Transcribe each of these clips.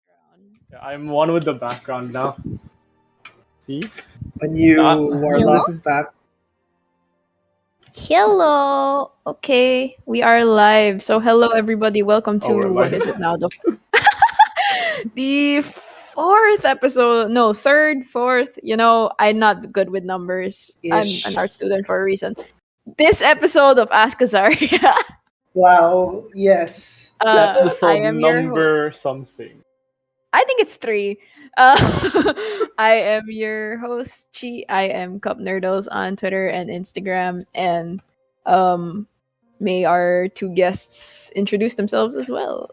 background. I'm one with the background now. See? When you Hello? wireless is back. Hello. Okay, we are live. So hello everybody. Welcome to we're what live. is it now? The fourth episode. No, third, fourth. I'm not good with numbers. I'm Ish. an art student for a reason. This episode of Ask Azaria. Wow. Yes. I Episode am your number something. I think it's 3. I am your host, Chi. I am Cup Nerdos on Twitter and Instagram. And may our two guests introduce themselves as well.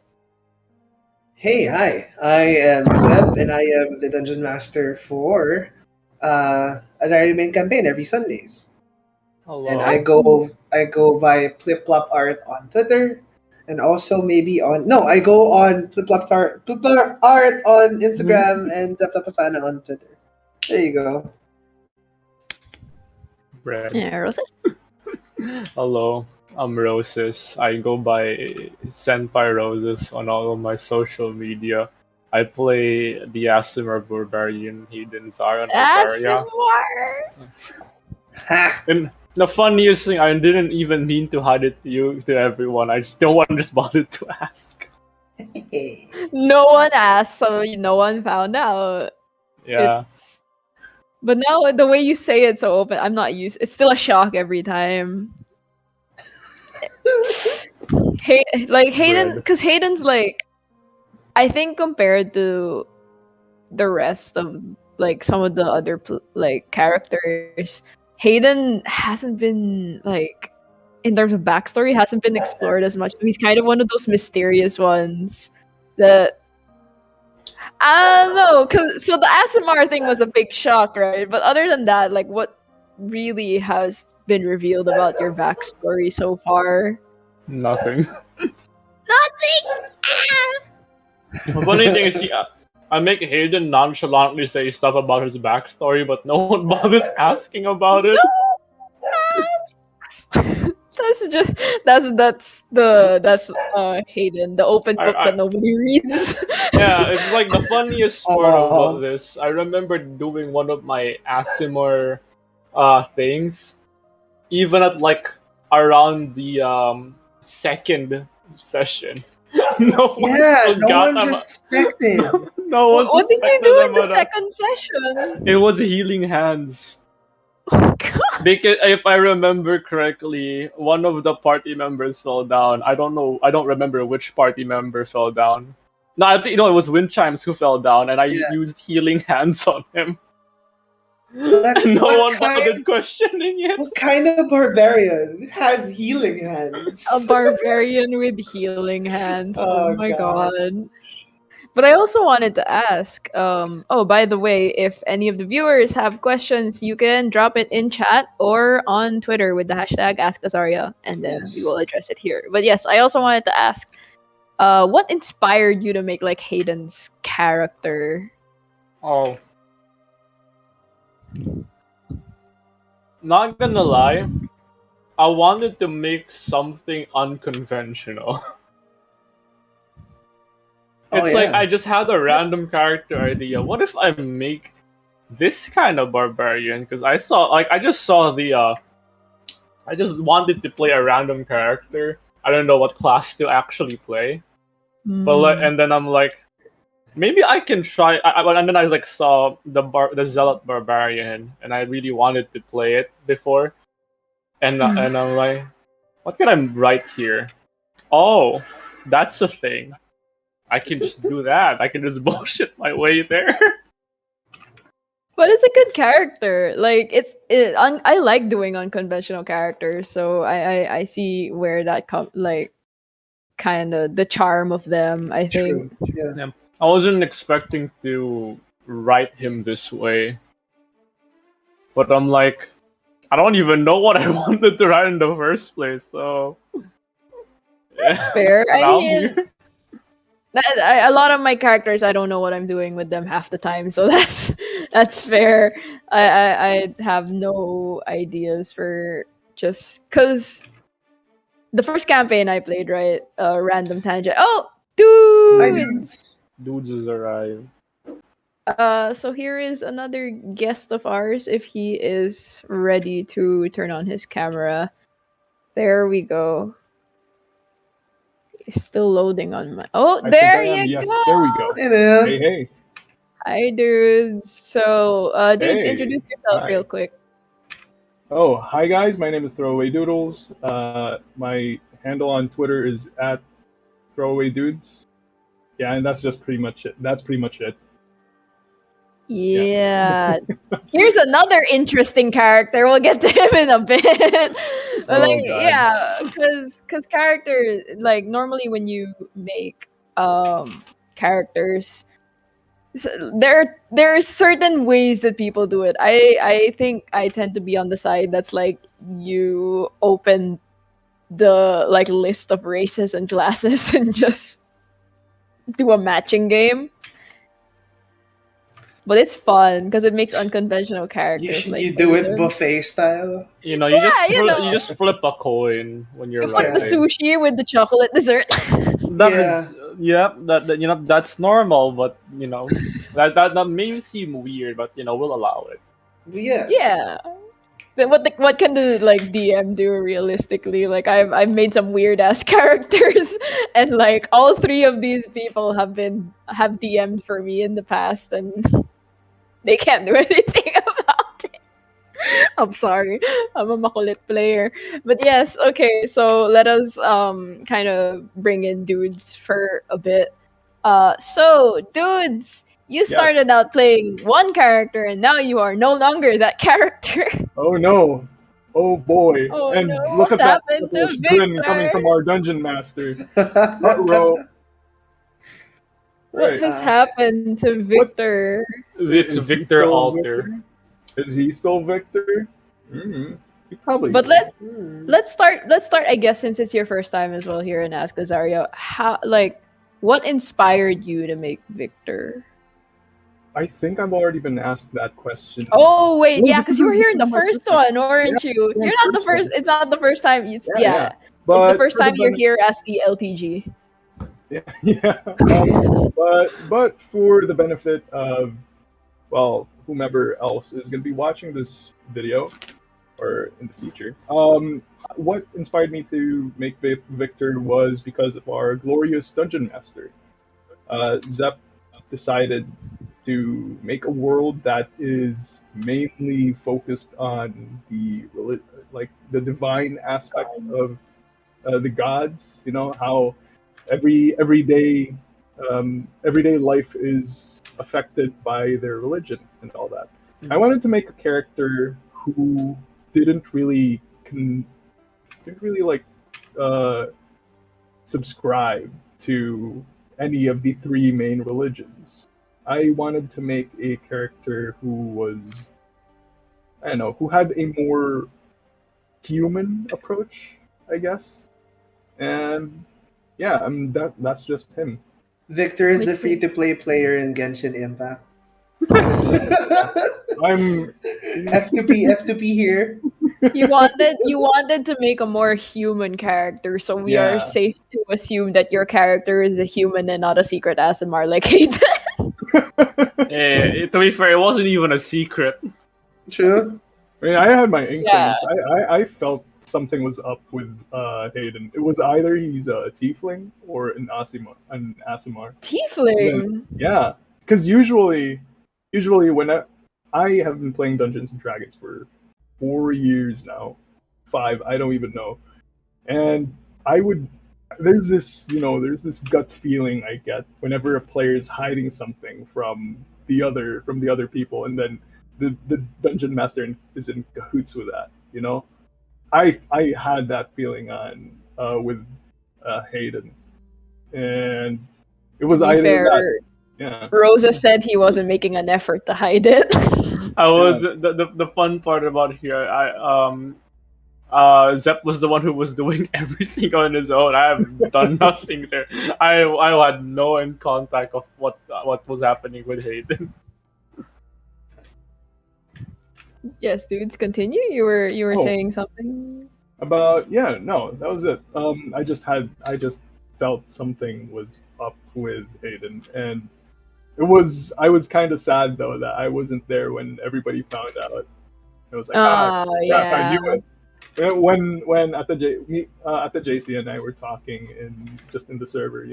Hey, hi. I am Zeb, and I am the Dungeon Master for Azaria main campaign every Sundays. Hello. And I go by Flip Flop Art on Twitter, and also maybe I go on Flip Flop Art on Instagram and Zeb Tapasana on Twitter. There you go. Bread. Yeah, Roses. Hello. I'm Roses. I go by Senpai Roses on all of my social media. I play the Asimar Barbarian Hidden Zara and Azaria. Ha! And the funniest thing, I didn't even mean to hide it to everyone. I just don't want to just bothered to ask. No one asked, so no one found out. Yeah. But now the way you say it so open, I'm not used. It's still a shock every time. Hayden, because Hayden's like, I think compared to the rest of like some of the other characters, Hayden hasn't been like, in terms of backstory, hasn't been explored as much. He's kind of one of those mysterious ones that I don't know. So the ASMR thing was a big shock, right? But other than that, like, what really has been revealed about your backstory so far? Nothing. Nothing. The funny thing is, I make Hayden nonchalantly say stuff about his backstory, but no one bothers asking about it. That's Hayden, the open book that nobody reads. Yeah, it's like the funniest part about this. I remember doing one of my Asimar things, even at like around the second session. No one suspected. No one. What did you do in the second session? It was healing hands. Oh god! Because if I remember correctly, one of the party members fell down. I don't know. I don't remember which party member fell down. No, I think it was Wind Chimes who fell down, and I used healing hands on him. And no one bothered questioning it. What kind of barbarian has healing hands? A barbarian with healing hands. Oh my God. But I also wanted to ask, by the way, if any of the viewers have questions, you can drop it in chat or on Twitter with the hashtag AskAzaria, and then we will address it here. But yes, I also wanted to ask, what inspired you to make like Hayden's character? Oh. Not gonna lie, I wanted to make something unconventional. It's like I just had a random character idea. What if I make this kind of barbarian? Because I just wanted to play a random character. I don't know what class to actually play. But and then I'm like, maybe I can try. And then I saw the Zealot Barbarian, and I really wanted to play it before. And and I'm like, what can I write here? Oh, that's a thing. I can just do that. I can just bullshit my way there. But it's a good character. Like I like doing unconventional characters, so I see where that kind of the charm of them. I think. Yeah. I wasn't expecting to write him this way, but I'm like, I don't even know what I wanted to write in the first place. So that's fair. I mean. A lot of my characters, I don't know what I'm doing with them half the time, so that's fair. I have no ideas for just because the first campaign I played, right? Random tangent. Oh, dude! Dudes has arrived. So here is another guest of ours if he is ready to turn on his camera. There we go. It's still loading on my. Oh, I there think I am. you Yes, go. there we go. Hey man. Hey, hey. Hi, dudes. So, dudes, Hey. introduce yourself Hi. real quick. Oh, hi guys. My name is Throwaway Doodles. My handle on Twitter is at Throwaway Dudes. Yeah, and that's just pretty much it. That's pretty much it. Yeah. Here's another interesting character. We'll get to him in a bit. But Oh, like, God. yeah, because characters, like, normally when you make characters, there are certain ways that people do it. I think I tend to be on the side that's like you open the like list of races and classes and just do a matching game. But it's fun because it makes unconventional characters like You do it Hayden. buffet style. You know, Yeah, you know. you just flip a coin when you're You put the writing. sushi with the chocolate dessert. That Yeah. is, that you know, that's normal, but you know, that may seem weird, but you know, we'll allow it. Yeah. Yeah. Then what can the like DM do realistically? Like I've made some weird ass characters, and like all three of these people have DM'd for me in the past, and they can't do anything about it. I'm sorry, I'm a makulit player, but yes, okay. So let us kind of bring in dudes for a bit. So dudes. You started out playing one character, and now you are no longer that character. Oh no. Oh boy. Oh, and no, look what's at that happened to devilish grin Victor? coming from our dungeon master. Uh-oh. What Right. has happened to Victor? It's Is he Victor still Alter. Victor? Is he still Victor? He probably But is. let's start. I guess since it's your first time as well here, and ask Azaria, what inspired you to make Victor? I think I've already been asked that question. Oh wait, No, yeah, this because is- you were this here in is the my first first one, weren't Yeah, you? my You're not the first one. first. It's not the first time. It's Yeah. it's But the first for time you're benefit- here as the LTG. Yeah. But for the benefit of, well, whomever else is going to be watching this video or in the future, what inspired me to make Victor was because of our glorious dungeon master. Zep decided to make a world that is mainly focused on the divine aspect of the gods. You know how everyday life is affected by their religion and all that. I wanted to make a character who didn't really subscribe to any of the three main religions. I wanted to make a character who was, I don't know, who had a more human approach, I guess. And yeah, that's just him. Victor is the free-to-play player in Genshin Impact. I'm F2P here. You wanted to make a more human character, so we Yeah. are safe to assume that your character is a human and not a secret ASMR like Hayden. To be fair, it wasn't even a secret. True. I mean, I had my inklings. Yeah. I felt something was up with Hayden. It was either he's a tiefling or an Asimar. Tiefling. Yeah, because usually when I have been playing Dungeons and Dragons for 4 years now, 5, I don't even know, and there's this gut feeling I get whenever a player is hiding something from the other people, and then the dungeon master is in cahoots with that. You know, I had that feeling on with Hayden, and it was To be either fair, that. Yeah. Rosa said he wasn't making an effort to hide it. I was the fun part about here. Zep was the one who was doing everything on his own. I have done nothing there. I had no in contact of what was happening with Hayden. Yes, dudes, continue. You were Oh. saying something. That was it. I just felt something was up with Hayden, and I was kind of sad though that I wasn't there when everybody found out. It was like, Oh crap, I yeah. knew it. When at the JC and I were talking in the server,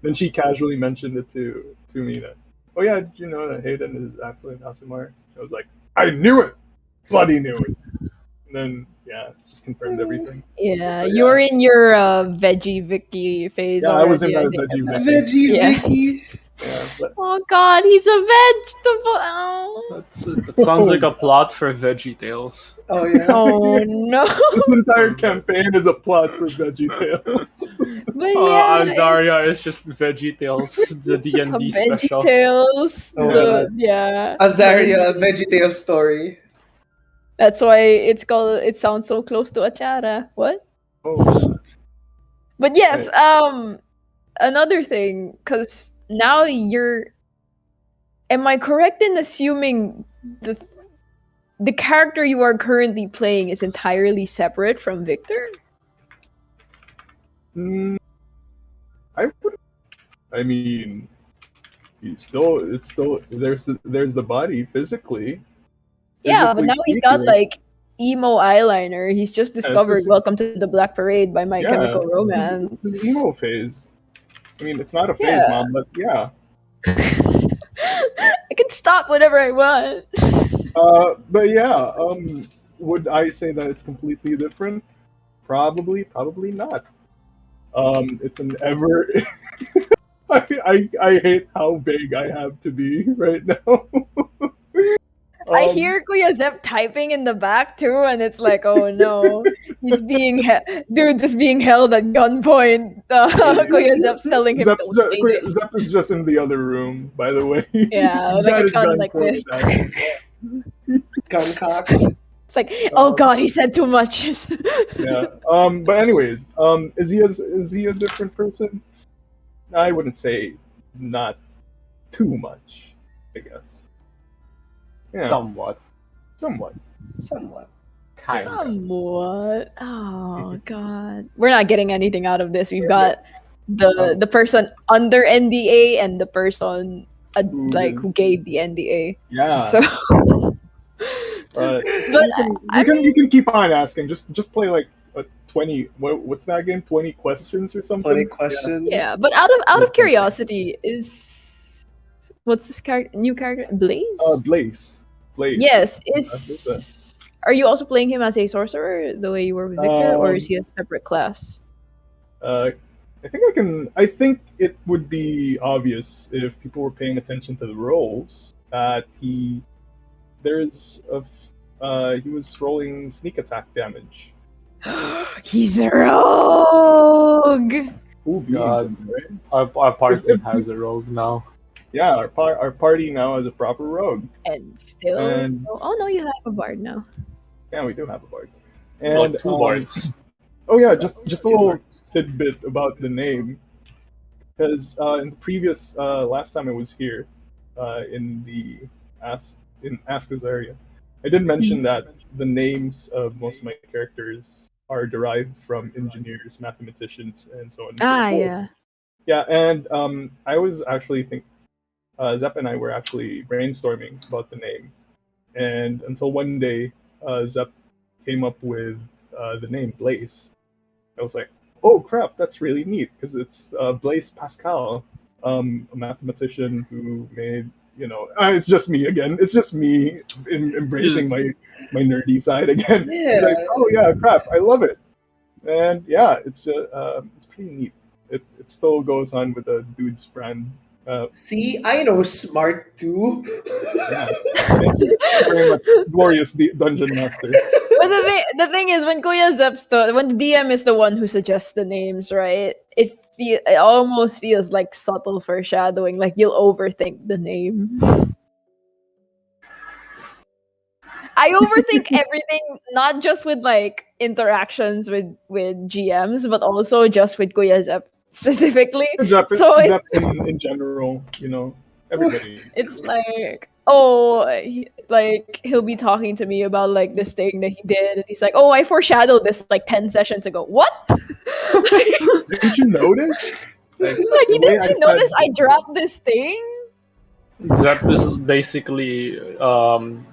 then she casually mentioned it to me that, oh yeah, did you know that Hayden is actually an Asimar? I was like, I knew it, bloody knew it. And then it just confirmed everything. Yeah, But, you were in your veggie Vicky phase I already. was in my think. veggie Vicky. Veggie Yeah. Vicky. Yeah, but Oh God, he's a vegetable. Oh, That sounds like a plot for Veggie Tales. Oh yeah. oh no. this entire campaign is a plot for Veggie Tales. But yeah, Azaria is just Veggie Tales, the a D&D Veggie special. Tales. Oh, the, God. yeah. Azaria, VeggieTales story. That's why it's called. It sounds so close to Achara. What? Oh, But yes, Right. another thing, because now you're. Am I correct in assuming the character you are currently playing is entirely separate from Victor? mm, I mean, it's still there's the body physically. Yeah, but Physically now he's got speaking, like emo eyeliner. He's just it's discovered his- Welcome to the Black Parade by My Chemical Romance. It's his emo phase. I mean, it's not a phase, Yeah. Mom, but yeah. I can stop whenever I want. But yeah, would I say that it's completely different? Probably not. It's an ever. I hate how vague I have to be right now. I hear Kuya Zep typing in the back too, and it's like, oh no, he's being dude's is being held at gunpoint. Kuya Zep's telling him, Zep's don't say this. Zep is just in the other room, by the way. Yeah, He's like got a his gun gun like pointed this. at him. Gun cock. It's like, oh god, he said too much. Yeah. But anyways, is he a different person? I wouldn't say not too much, I guess. Yeah. Somewhat. Somewhat. Somewhat. Kind of. Somewhat. Oh god, we're not getting anything out of this. We've got the person under NDA and the person who gave the NDA. Yeah. So, But I you can keep on asking. Just play like 20. What's that game? 20 questions or something. 20 questions. yeah. But out of curiosity, what's this new character? Blaise? Blaise. Yes. That's Are you also playing him as a sorcerer the way you were with Victor, or is he a separate class? I think it would be obvious if people were paying attention to the rolls that he was rolling sneak attack damage. He's a rogue. Ooh, God. right? Our party has a rogue now. Yeah, our party now has a proper rogue. And still, oh no, you have a bard now. Yeah, we do have a bard. Well, And two bards. oh yeah, just a little tidbit about the name, because in the previous last time I was here, in Ask Azaria, I did mention that the names of most of my characters are derived from engineers, mathematicians, and so on and so forth. Yeah. Yeah, and I was actually Zep and I were actually brainstorming about the name, and until one day, Zep came up with the name Blaise. I was like, oh crap, that's really neat because it's Blaise Pascal, a mathematician who made, it's just me again. It's just me embracing my nerdy side again. Yeah. It's like, oh yeah, crap, I love it, and yeah, it's pretty neat. It still goes on with the dude's brand. See, I know smart too. Yeah, thank you very much, glorious dungeon master. But the thing is, when Kuya Zep's when the DM is the one who suggests the names, right? It almost feels like subtle foreshadowing, like you'll overthink the name. I overthink everything, not just with like interactions with GMs, but also just with Kuya Zep specifically. Zep So in general, everybody. it's like he'll be talking to me about like this thing that he did, and he's like, "Oh, I foreshadowed this like 10 sessions ago." What? Didn't you notice? Like, the way didn't you notice I dropped this thing? Zep is basically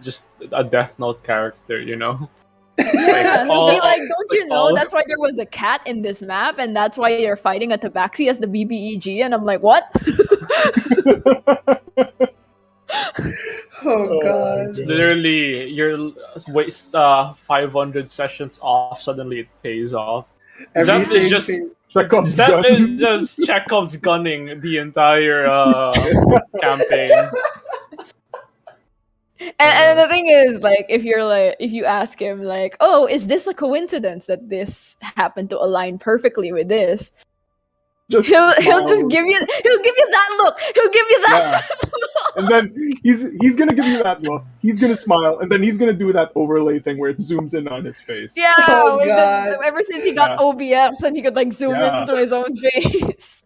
just a Death Note character, you know. Yeah, he'll be like, "Don't you know all- that's why there was a cat in this map, and that's why you're fighting a Tabaxi as the BBEG?" And I'm like, "What?" Oh god. Literally, you're waste 500 sessions off. Suddenly, it pays off. Zep Everything is just pays- Chekhov's Zep gun. is just Chekhov's gunning the entire campaign. And the thing is, like, if you ask him, like, "Oh, is this a coincidence that this happened to align perfectly with this?" Just He'll smiles. just give you that look. He'll give you that. And then he's gonna give you that look. He's gonna smile, and then he's gonna do that overlay thing where it zooms in on his face. Yeah, Oh, God. ever since he got OBS and he could like zoom Yeah. into his own face.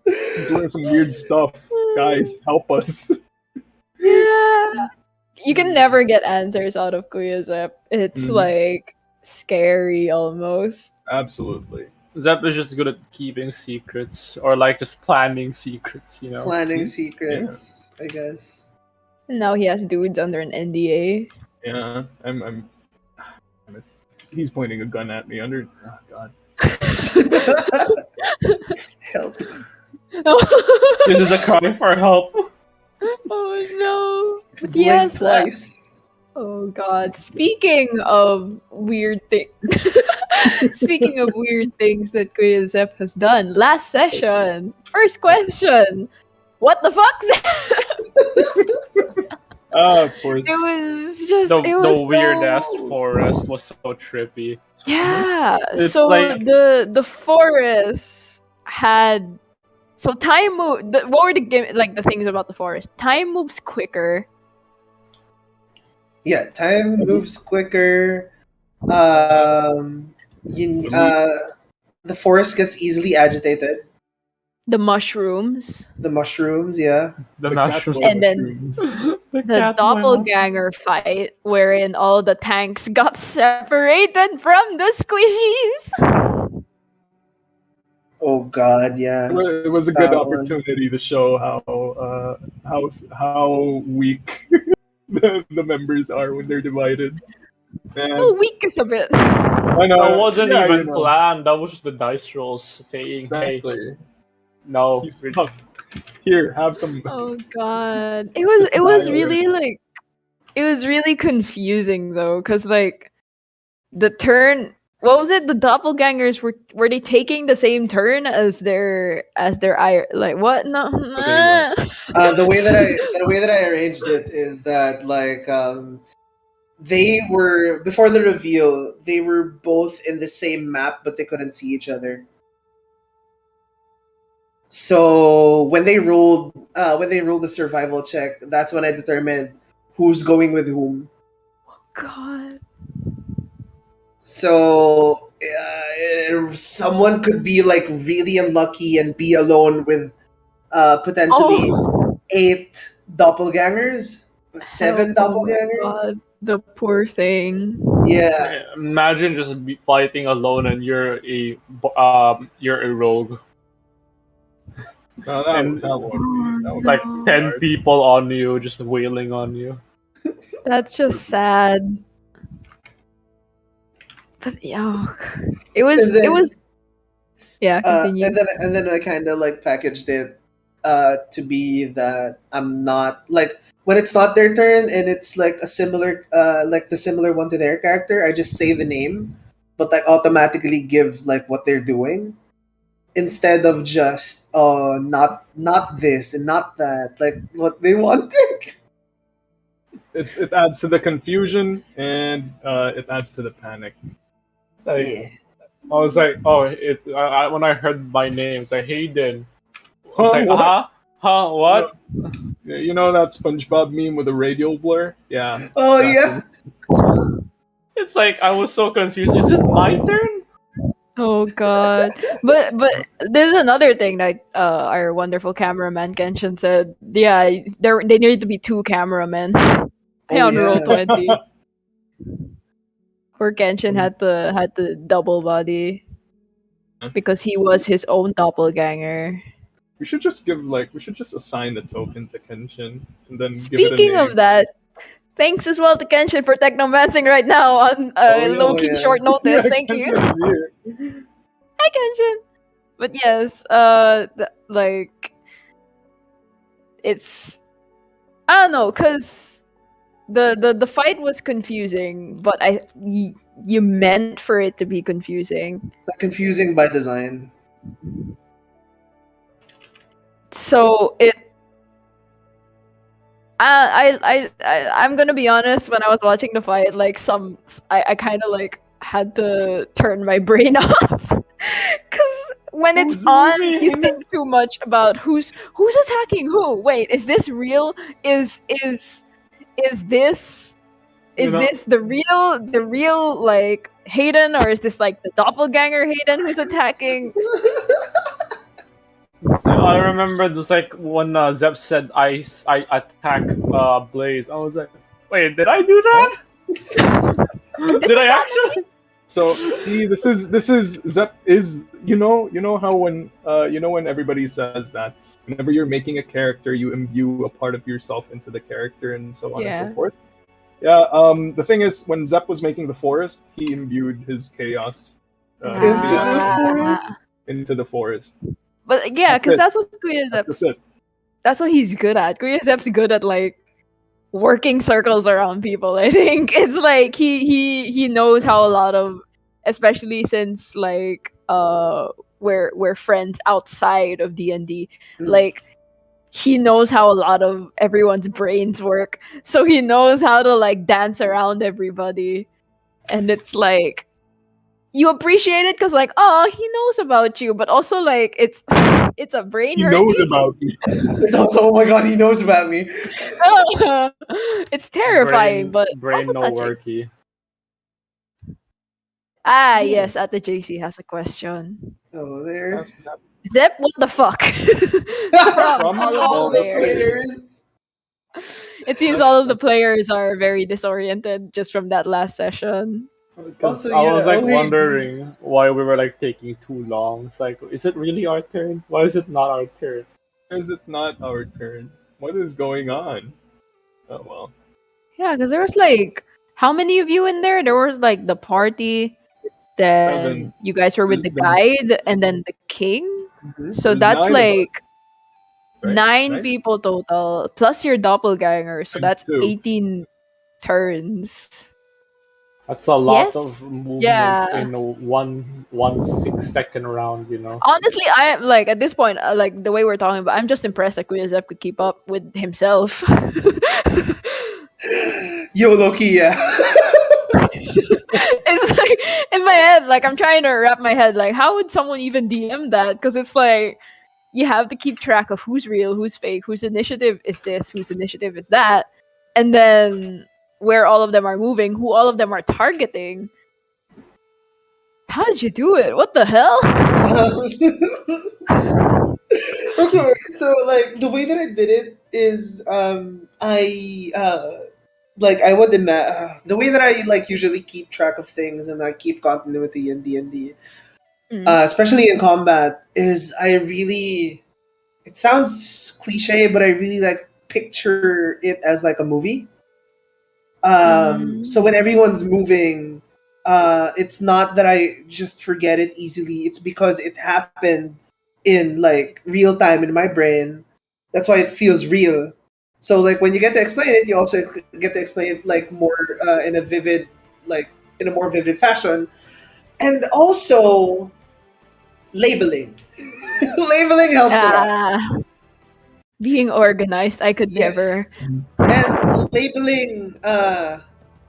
He's doing some weird stuff. Guys, help us. Yeah. You can never get answers out of Kuya Zep. It's Mhm. like scary almost. Absolutely. Zep is just good at keeping secrets or like just planning secrets, you know. Planning secrets, I guess. Now he has dudes under an NDA. Yeah, I'm he's pointing a gun at me under. Oh God. Help. This is a cry for help. Oh no. But Blink yes. twice. Oh god. Speaking of weird things speaking of weird things that Kuya Zep has done, last session. First question. What the fuck? Of course. It was just The it was weird so... ass forest was so trippy. Yeah. It's So like- the forest had time move. What were the things about the forest? Time moves quicker. Yeah, time moves quicker. The forest gets easily agitated. The mushrooms, The mushrooms, yeah. The The mushrooms. cat And then- mushrooms. the cat doppelganger fight, wherein all the tanks got separated from the squishies. Oh god, yeah. It was a good That one. opportunity to show how weak the members are when they're divided. And Well, weak is a bit. I know That wasn't yeah, even you know, planned. That was just the dice rolls saying, "Hey, Exactly. no." You suck. Here, have some. Oh god, it was really like, it was really confusing though, because like the turn. What was it? The doppelgangers were they taking the same turn as their like what? No. The way that I arranged it is that like they were before the reveal, they were both in the same map but they couldn't see each other. So when they rolled the survival check, that's when I determined who's going with whom. God. So someone could be like really unlucky and be alone with potentially Oh. 8 doppelgangers, 7 Oh my doppelgangers. God, the poor thing. Yeah, Imagine just fighting alone and you're a rogue. No, And- that won't be. That It's won't like be 10 hard. people on you, just wailing on you. That's just sad. But yeah, it was. And then- It was. Yeah, continue. and then I kind of like packaged it to be that I'm not like when it's not their turn and it's like a similar like the similar one to their character, I just say the name, but I automatically give like what they're doing instead of just not this and not that, like what they wanted. It adds to the confusion and it adds to the panic. It's like, Yeah. I was like, oh, it's when I heard my name, it's like Hayden. It's Huh, like, what? what? You know that SpongeBob meme with a radial blur? Yeah. Oh exactly. yeah. It's like I was so confused. Is it my turn? Oh god. But there's another thing that our wonderful cameraman Kenshin said. Yeah, they need to be two cameramen. Hey, Oh on roll yeah. 20. Where Kenshin had the double body because he was his own doppelganger. We should just assign the token to Kenshin and then give it a Speaking of name. that, thanks as well to Kenshin for technomancing right now on Oh, yeah. low key short Yeah, notice. Thank you. Kenshin is here. Hi Kenshin. But yes, like it's I don't know, cause the fight was confusing, but you meant for it to be confusing. It's not confusing by design. So I'm gonna be honest. When I was watching the fight, like I kind of like had to turn my brain off because when it's Who's on, you moving? think too much about who's attacking who. Wait, is this real? Is this You know, the real like Hayden, or is this like the doppelganger Hayden who's attacking? I remember it was like when Zep said I attack Blaze. I was like, wait, did I do that? Did I actually? So see, this is Zep is you know how when when everybody says that whenever you're making a character, you imbue a part of yourself into the character and so on and Yeah. so forth. Yeah. The thing is, when Zep was making the forest, he imbued his chaos, his Into chaos the forest. into the forest. But yeah, That's because it. that's what That's just it. that's what he's good at. Zep's good at like working circles around people. I think it's like he knows how a lot of, especially since like we're friends outside of D&D, like he knows how a lot of everyone's brains work. So he knows how to like dance around everybody, and it's like you appreciate it because like, oh, he knows about you, but also like it's a brain He hurt. knows about me. It's also, oh my god, he knows about me. It's terrifying, but brain also no touching. worky. Ah, yes, at the JC has a question. Oh, there. Ask Zep. Zep, what the fuck? From all All of the the players. players. It seems all of the players are very disoriented just from that last session. Because Also, I was like oh, hey, wondering dudes. why we were like taking too long. It's like, is it really our turn? Why is it not our turn? Is it not our turn? What is going on? Oh well. Yeah, because there was like how many of you in there? There was like the party, then 7. you guys were with the The- guide, and then the king. So There's that's 9 of us, like right? 9 Right? people total, plus your doppelganger. So Times that's 2. 18 turns. That's a lot Yes? of movement Yeah. in a one 6-second round, you know. Honestly, I am like at this point, like the way we're talking about, I'm just impressed that Zep could keep up with himself. Yo, Loki, yeah. It's like in my head, like I'm trying to wrap my head, like how would someone even DM that? Because it's like you have to keep track of who's real, who's fake, whose initiative is this, whose initiative is that, and then where all of them are moving, who all of them are targeting. How did you do it? What the hell? Okay, so like the way that I did it is I would the way that I like usually keep track of things and I keep continuity in D&D, especially in combat, is I really, it sounds cliche, but I really like picture it as like a movie. So when everyone's moving, it's not that I just forget it easily. It's because it happened in like real time in my brain. That's why it feels real. So like when you get to explain it, you also get to explain it like more in a vivid, like in a more vivid fashion, and also labeling. Labeling helps a lot. Being organized, I could Yes. never. And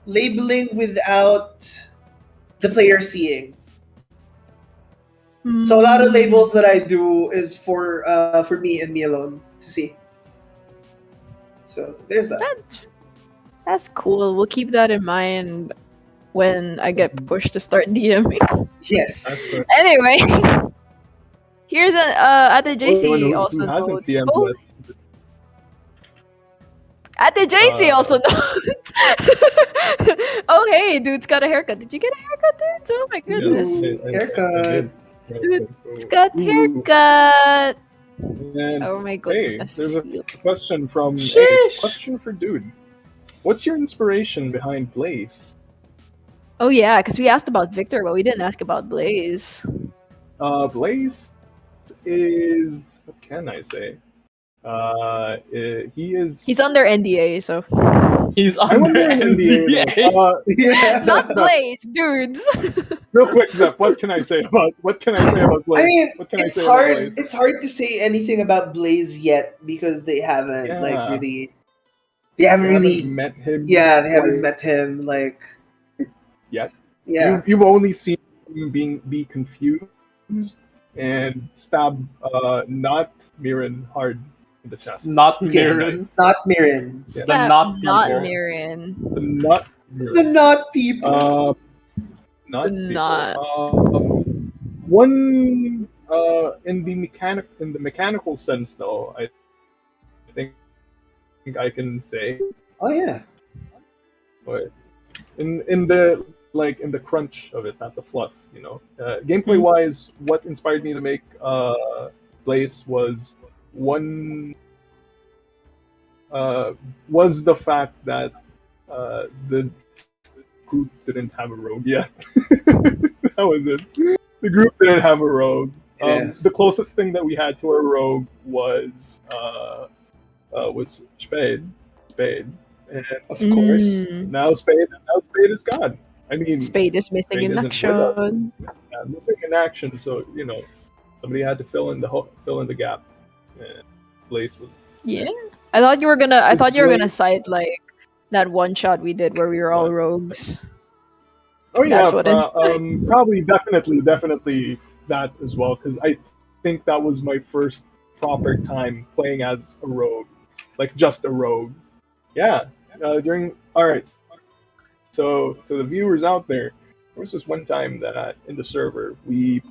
labeling without the player seeing. So a lot of labels that I do is for me and me alone to see. So there's that. That's cool. We'll keep that in mind when I get pushed to start DMing. Yes. That's right. Anyway, here's an Ate JC Who also hasn't notes. DM'd Oh, yet? Ate JC also notes. Oh hey, dude's got a haircut. Did you get a haircut, dudes? Oh my goodness. Ooh, I haircut. did. Dude's got Ooh. haircut. And Oh my hey, goodness. there's a question from Ace. Sheesh. Question for dudes. What's your inspiration behind Blaze? Oh yeah, because we asked about Victor, but we didn't ask about Blaze. Blaze is, what can I say? He is. He's under NDA, so He's I'm under under NDA. NDA. Yeah. not Zep, Blaze, dudes. real quick, Zep. What can I say about Blaze? I mean, what can I it's say hard. about Blaze? It's hard to say anything about Blaze yet because they haven't Yeah. really. They haven't You really. haven't met him. Yeah, they haven't quite met him like. yet. Yeah. You've only seen him be confused and stab not Mirren hard in the chest. Not Yes. Mirren. Not Mirren. Yeah. The not not people. Mirren. The not The Mirren. not people. Not The people. not. One in the mechanical sense though, I think I can say, Oh yeah. but in the crunch of it, not the fluff, gameplay wise, what inspired me to make Blaze was the fact that the group didn't have a rogue yet. That was it. The group didn't have a rogue. Yeah. The closest thing that we had to a rogue was Spade. And Of course. now Spade is gone. I mean, Spade is missing Spade in isn't action. missing in action, so somebody had to fill in the gap. And Blaze was. Yeah. I thought you were gonna Blaze- cite like that one shot we did where we were all What? rogues. Oh yeah, That's what it's- probably definitely that as well, because I think that was my first proper time playing as a rogue, like just a rogue. Yeah, alright. So to the viewers out there was this one time that in the server we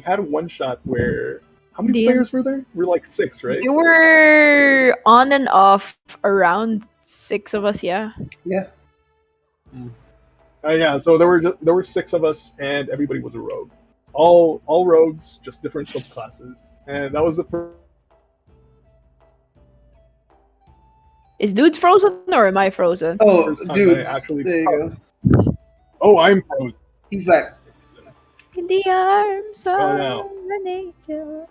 had a one shot where how many Damn. players were there? We're like 6, right? You were on and off around 6 of us, yeah. Yeah. Yeah, so there were 6 of us, and everybody was a rogue. All rogues, just different subclasses, and that was the first. Is dudes frozen or am I frozen? Oh, First time dude. I actually- There you go. Oh, I'm frozen. He's back. In the arms of no. an angel.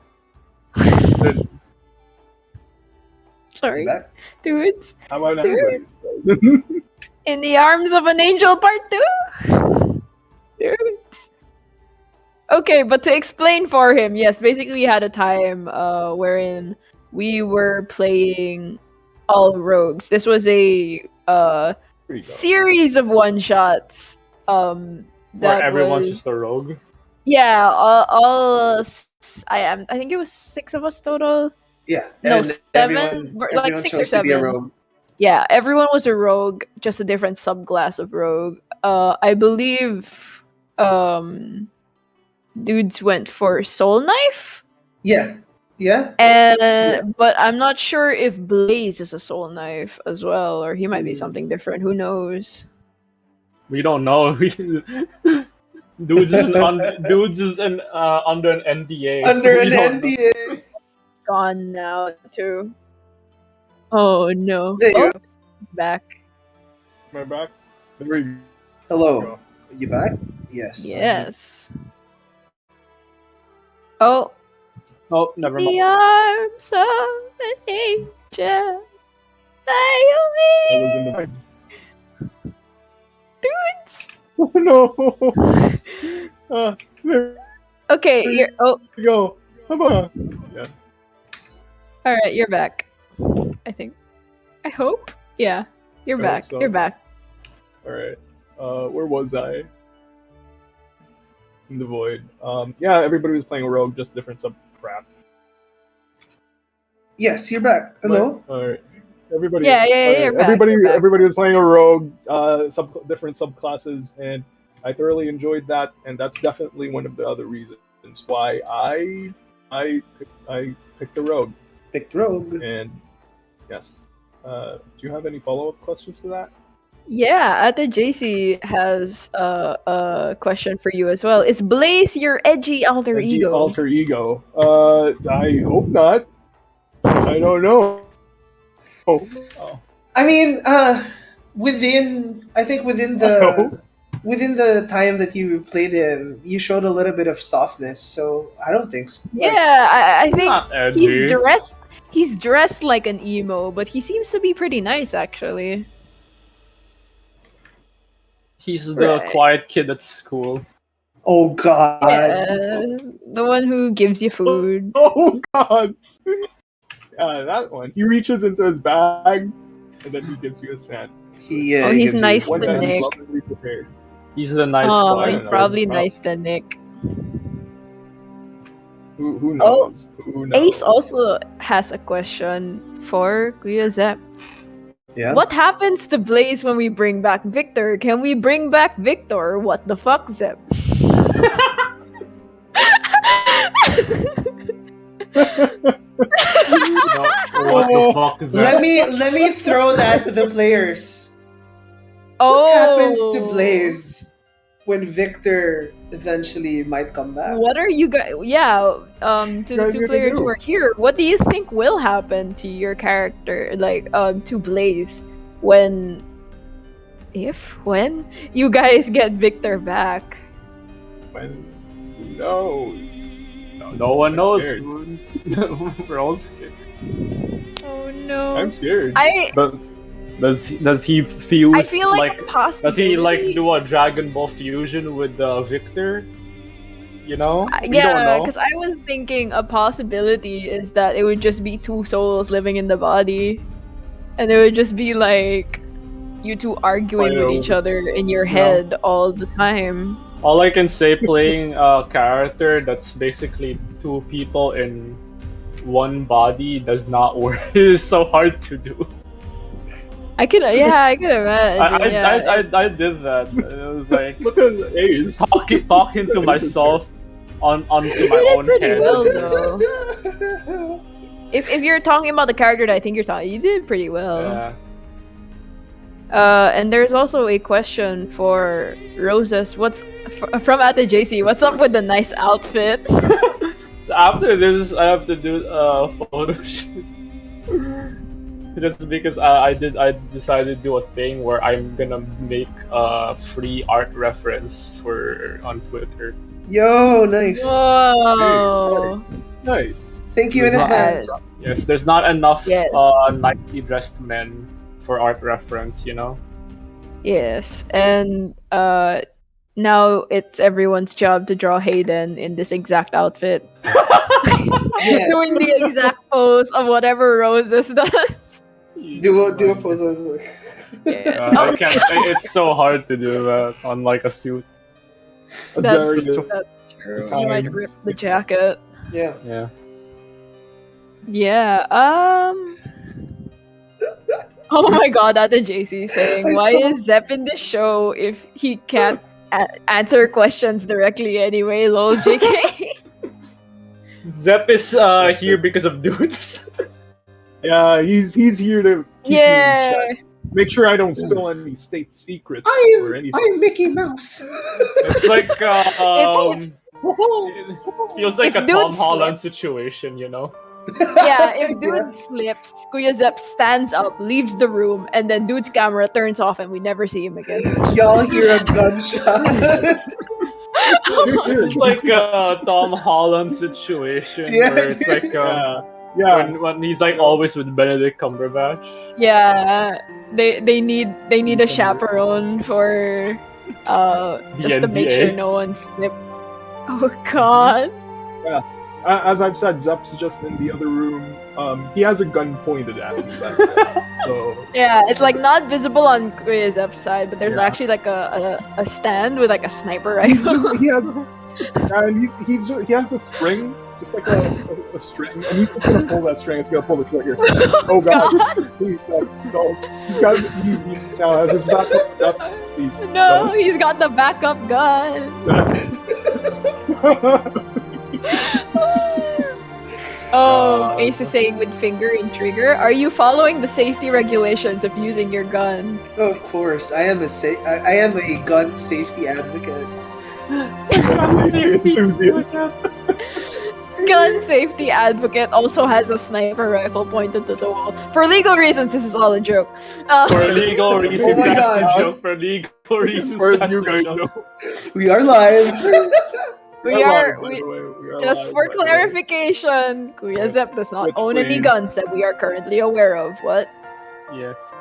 Then, Sorry, He's back. dudes. how about Dude. everybody's frozen? In the arms of an angel, part 2. Dudes. Okay, but to explain for him, yes, basically we had a time wherein we were playing all rogues. This was a There you go. series of one shots. Where That everyone's was, just a rogue. yeah, I think it was 6 of us total. Yeah. No, and 7, like everyone 6 or chose to be a 7. rogue. Yeah, everyone was a rogue, just a different subclass of rogue. I believe dudes went for Soul Knife. Yeah. Yeah. But I'm not sure if Blaze is a Soul Knife as well, or he might be something different. Who knows? We don't know. Dudes is under an NDA. so Under we an don't know. NDA. Gone now too. Oh no! There you Oh, go. it's back. Am I back? There we go. Hello. Are you back? Yes. Yes. Oh, Oh, never the mind. arms of an angel. Fly I away, was in the. dudes. Oh no! There Okay, you're. Oh, we go. Come on. all right, you're back. I think. I hope. Yeah, you're I back. hope so. You're back. All right. Where was I? In the void. Yeah, everybody was playing a rogue, just different sub crap. Yes, you're back. Hello. All right. Everybody, Yeah, you're back, you're back. everybody was playing a rogue, different subclasses, and I thoroughly enjoyed that. And that's definitely one of the other reasons why I picked the rogue. Picked rogue. And yes, do you have any follow-up questions to that? Yeah, Ate JC has a question for you as well. Is Blaise your edgy alter Edgy ego? alter ego. I hope not. I don't know. Oh. I mean, within the time that you played him, you showed a little bit of softness. So I don't think so. Yeah, I Not think he's edgy. dressed. He's dressed like an emo, but he seems to be pretty nice actually. He's the Right. quiet kid at school. Oh God. Yeah, the one who gives you food. Oh God. Yeah, that one. He reaches into his bag, and then he gives you a sand. He, Oh, he's gives you nice his One to that sand. he's Nick. lovingly prepared. He's the nice Oh, guy. he's know. probably Wow. nice to Nick. Who knows? Who knows? Ace also has a question for Kuya Zep. Yeah. What happens to Blaise when we bring back Victor? Can we bring back Victor? What the fuck, Zep? What the fuck is that? Let me throw that to the players. Oh, What happens to Blaise when Victor eventually might come back? What are you guys? Yeah, to the guys two gonna players do? who are here, what do you think will happen to your character, like to Blaise, when you guys get Victor back? When? Who knows? No one I'm knows. scared. We're all scared. Oh no! I'm scared. But does he fuse I feel like, a does he like possibility. do a Dragon Ball fusion with Victor? You know? We don't Yeah, know. because I was thinking a possibility is that it would just be two souls living in the body, and it would just be like you two arguing with each other in your head all the time. All I can say, playing a character that's basically two people in one body does not work. It is so hard to do. I could imagine. I did that. It was like Look at Ace. talking to myself onto You my did it own pretty head. well, though. If you're talking about the character that I think you're talking, you did pretty well. Yeah. And there's also a question for Roses. From Ate JC? What's up with the nice outfit? So after this, I have to do a photo shoot. Just because I decided to do a thing where I'm gonna make a free art reference on Twitter. Yo, nice. Whoa! Nice. Thank you in There's not- advance. Yes, there's not enough Yes. nicely dressed men for art reference, you know. Yes, and now it's everyone's job to draw Hayden in this exact outfit, Yes. doing the exact pose of whatever Roses does. Do a pose. Yeah. I can't. It's so hard to do that on like a suit. That's Azaria. true. At You might rip times. the jacket. Yeah. Yeah. Yeah. Oh my God, that the JC saying, I why saw- is Zep in this show if he can't answer questions directly anyway? Lol, JK. Zep is here because of dudes. Yeah, he's here to keep me in Yeah. check. Make sure I don't spill any state secrets or anything. I'm Mickey Mouse. It's like It's- it feels like If a dude Tom Holland slips- situation, you know. Yeah, if dude slips, Kuya Zep stands up, leaves the room, and then dude's camera turns off and we never see him again. Y'all hear a gunshot. It's like a Tom Holland situation Yeah, where it's like Yeah. when he's like always with Benedict Cumberbatch. Yeah, they need a chaperone for just to make NDA. sure no one slips. Oh God. As I've said, Zep's just in the other room. He has a gun pointed at him. Back there. So Yeah, it's like not visible on Kuya Zep's side, but there's Yeah. actually like a stand with like a sniper he's rifle. just, he has, and he has a string just like a string, and he's just gonna pull that string. It's gonna pull the trigger. Oh God! Please, don't. He's got. He now has his backup up. Please, No, he's got the backup gun. Oh, Ace is saying with finger and trigger. Are you following the safety regulations of using your gun? Oh, of course, I am a gun safety advocate. Enthusiast. Gun safety advocate also has a sniper rifle pointed to the wall. For legal reasons, this is all a joke. For legal reasons, Oh my that's God. a joke. For legal reasons, As far as that's you a guys joke. know, We are live. we are. live, by the way. We are Just live, for by the way. clarification, Kuya Yes. Zep does not Switch own any blades. guns that we are currently aware of. What? Yes.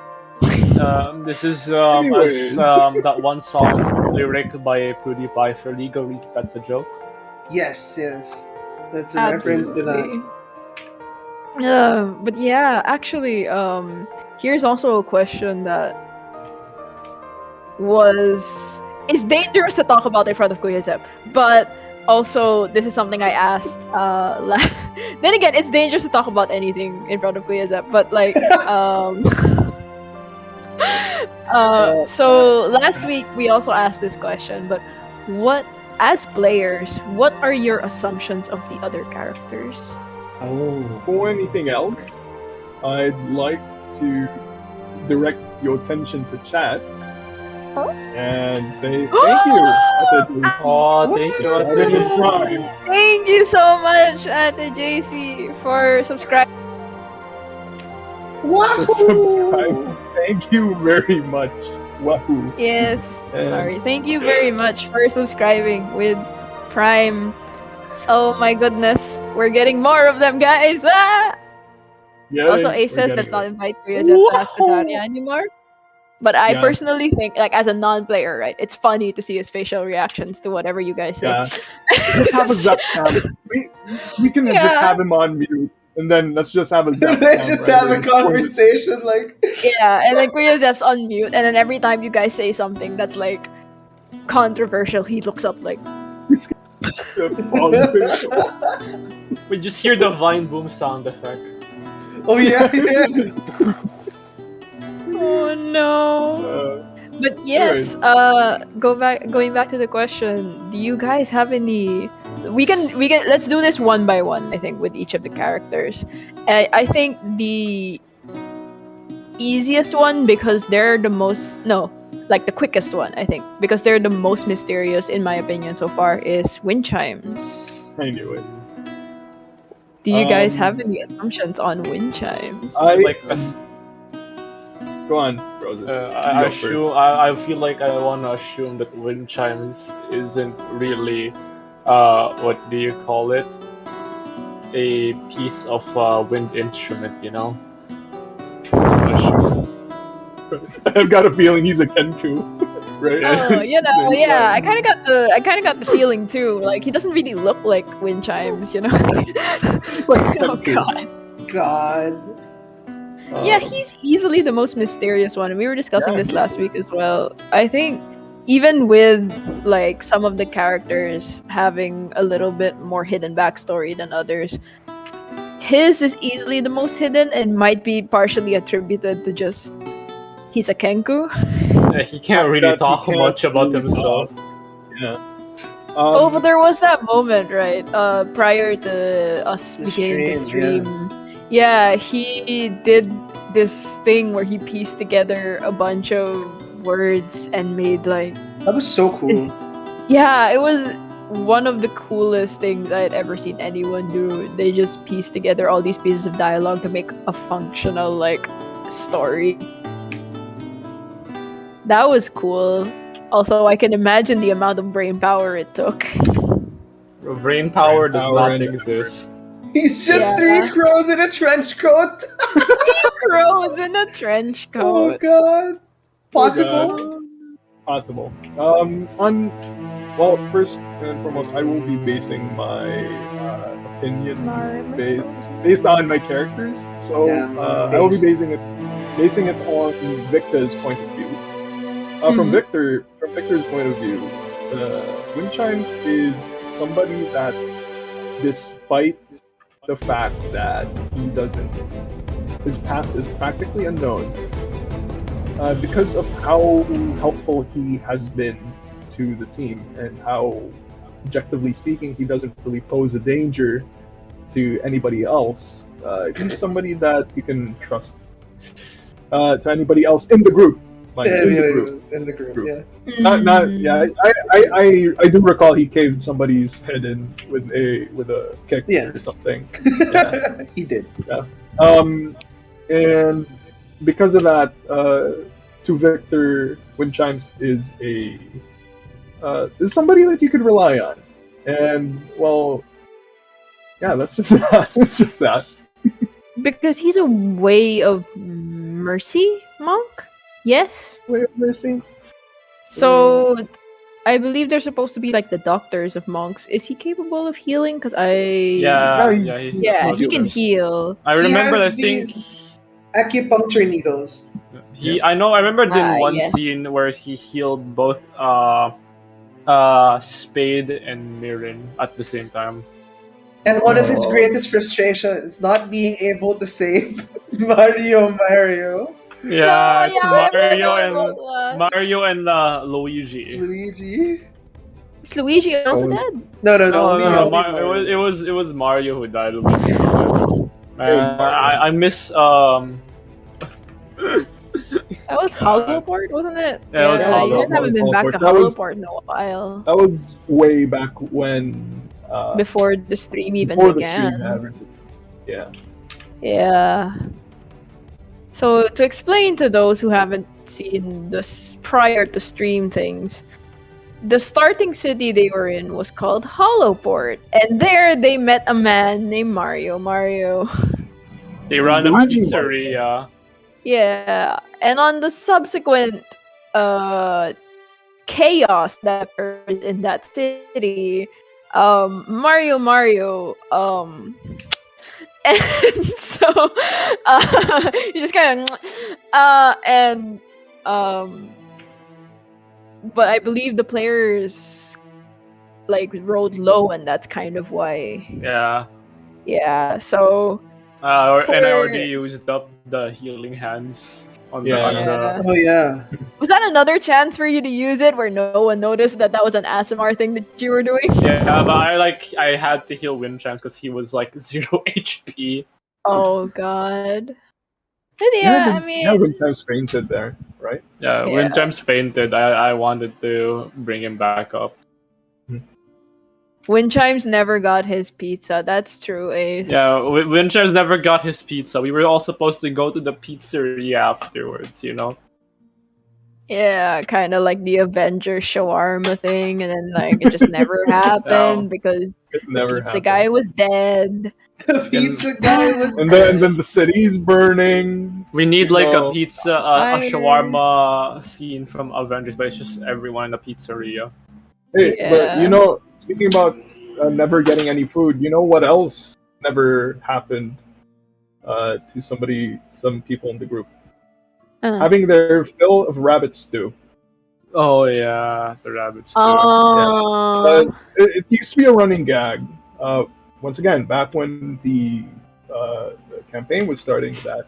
This is Anyways. that one song lyric by PewDiePie. For legal reasons, that's a joke. Yes. That's a reference to that. But yeah, actually, here's also a question that it's dangerous to talk about in front of Kuya Zep, but also this is something I asked then again, it's dangerous to talk about anything in front of Kuya Zep, but like so last week we also asked this question, but as players, what are your assumptions of the other characters? Oh. Before anything else, I'd like to direct your attention to chat and say thank you. Oh, thank you. Thank you so much, Ate JC, for subscribing. For subscribing. Thank you very much. Wahoo. Yes, And- sorry. Thank you very much for subscribing with Prime. Oh my goodness, we're getting more of them, guys. Ah! Yeah, Also, we're Ace says getting let's not it. invite Kuya Zep to ask Azaria anymore. But I Yeah. personally think, like, as a non-player, right, it's funny to see his facial reactions to whatever you guys say. Yeah. Just have a Zep cam. We can just Yeah. have him on mute, and then let's just have a Zep Let's cam. just right, have where a he's pointing. conversation like. Yeah, and then Kuya Zep's on mute, and then every time you guys say something that's like controversial, he looks up like, We just hear the Vine Boom sound effect. Oh yeah. oh no. But yes, going back to the question, do you guys have any we can let's do this one by one, I think, with each of the characters. I think the easiest one, because they're the most the quickest one, I think, because they're the most mysterious in my opinion so far, is wind chimes. I knew it. Do you guys have any assumptions on wind chimes? Go on, Roses. I feel like I want to assume that wind chimes isn't really, what do you call it? A piece of wind instrument, you know? I've got a feeling he's a Kenku, right? Oh, yeah. I kind of got the feeling too. Like, he doesn't really look like wind chimes, you know. Like oh Kenku. God. Yeah, he's easily the most mysterious one. We were discussing this last week as well. I think even with like some of the characters having a little bit more hidden backstory than others, his is easily the most hidden and might be partially attributed to just he's a Kenku. Yeah, he can't really talk much about himself. Yeah. But there was that moment, right? Prior to us beginning the stream. Yeah, he did this thing where he pieced together a bunch of words and made like... That was so cool. Yeah, it was one of the coolest things I had ever seen anyone do. They just pieced together all these pieces of dialogue to make a functional, like, story. That was cool. Although I can imagine the amount of brain power it took. Brain power does not exist. He's just 3 crows in a trench coat. 3 crows in a trench coat. Oh God. Possible? Possible. First and foremost, I will be basing my opinion based on my characters. So I will be basing it on Victor's point of view. From Victor's point of view, wind chimes is somebody that despite the fact that his past is practically unknown, because of how helpful he has been to the team and how, objectively speaking, he doesn't really pose a danger to anybody else. He's somebody that you can trust. To anybody else in the group. In the group, yeah. I do recall he caved somebody's head in with a kick or something. Yeah. He did. Yeah. And because of that, to Victor, Wind Chimes is somebody that you could rely on. And well, yeah, that's just that. It's just that. Because he's a way of mercy monk? Yes? Way of mercy? So, I believe they're supposed to be like the doctors of monks. Is he capable of healing? Because he can heal. I remember, I think these acupuncture needles. I remember in one scene where he healed both Spade and Mirren at the same time. And one of his greatest frustrations, not being able to save Mario. Yeah, it's Mario and Luigi. Is Luigi also dead? No. It was Mario who died. I miss That was Hollowport, wasn't it? Yeah, it was I haven't been back to Hollowport in a while. That was way back when. Before the stream even began. Yeah. So to explain to those who haven't seen this prior to stream things, the starting city they were in was called Hollowport, and there they met a man named Mario. They run a pizzeria. Yeah, and on the subsequent chaos that occurred in that city, Mario, and so you just kind of but I believe the players like rolled low, and that's kind of why. Yeah. So. And I already used up the healing hands on the. Oh yeah. Was that another chance for you to use it where no one noticed that was an ASMR thing that you were doing? Yeah, but I had to heal Wind Chimes because he was like 0 HP. Oh god. But I mean, Wind Chimes fainted there, right? Yeah, Wind Chimes fainted. I wanted to bring him back up. Wind Chimes never got his pizza. That's true, Ace. Yeah, Wind Chimes never got his pizza. We were all supposed to go to the pizzeria afterwards, you know? Yeah, kind of like the Avengers shawarma thing, and then like it just never happened because the pizza guy was dead. The pizza guy was and then the city's burning. We need like a pizza, a shawarma scene from Avengers, but it's just everyone in the pizzeria. Hey, but speaking about never getting any food, you know what else never happened to some people in the group? Having their fill of rabbit stew. Oh yeah, the rabbit stew. It used to be a running gag. Once again, back when the campaign was starting, that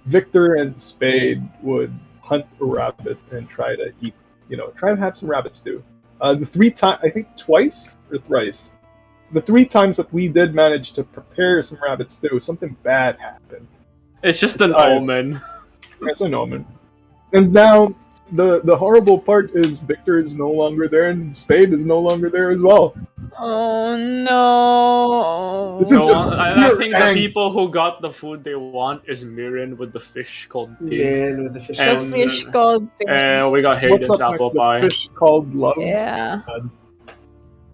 Victor and Spade would hunt a rabbit and try to eat. Try and have some rabbit stew. The 3 times, I think twice or thrice, the 3 times that we did manage to prepare some rabbit stew, something bad happened. It's just an omen. It's an omen. And now, the horrible part is Victor is no longer there and Spade is no longer there as well. Oh no! I think the people who got the food they want is Mirren with the fish called Pig. Mirren with the fish called Pig. And we got Hayden's apple pie. The fish called Love. Yeah.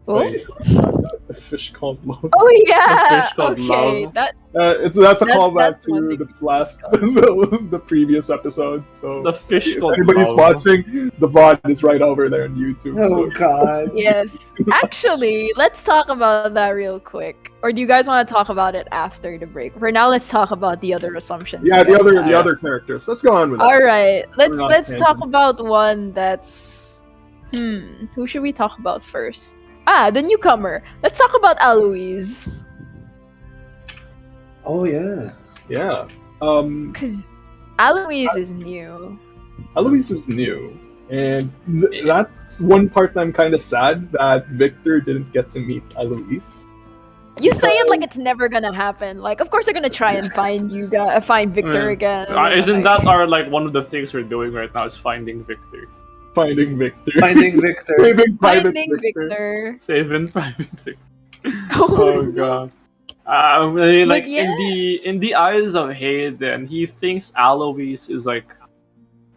A fish called Love. Oh yeah. A fish called Love. That's a callback to the last, the previous episode. So the fish called anybody's Love. Watching, the VOD is right over there on YouTube. Oh god. Yes. Actually, let's talk about that real quick. Or do you guys want to talk about it after the break? For now, let's talk about the other assumptions. Yeah, the other characters. Let's go on with that. All right. Let's talk about one that's. Who should we talk about first? the newcomer. Let's talk about Alois. Oh yeah. Yeah. Because Alois is new. Eloise is new, and that's one part I'm kind of sad that Victor didn't get to meet Eloise. You say it like it's never gonna happen. Like, of course they're gonna try and find Victor again. Isn't that our like one of the things we're doing right now is finding Victor? Finding Victor. Finding Victor. Saving Private Finding Victor. Victor. Saving Private Victor. Oh, God. I mean, like But yeah. in the eyes of Hayden, he thinks Alois is like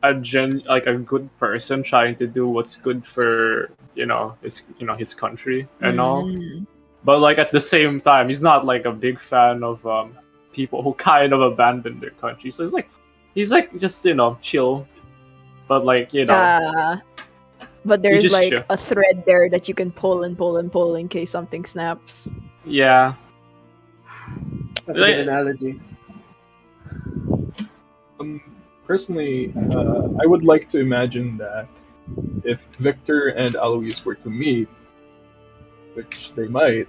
a good person trying to do what's good for his country and all. But like at the same time, he's not like a big fan of people who kind of abandon their country. So he's like just chill, but like but there's just like chill. a thread there that you can pull and pull and pull in case something snaps. Yeah. That's a good analogy. Personally, I would like to imagine that if Victor and Alois were to meet, which they might,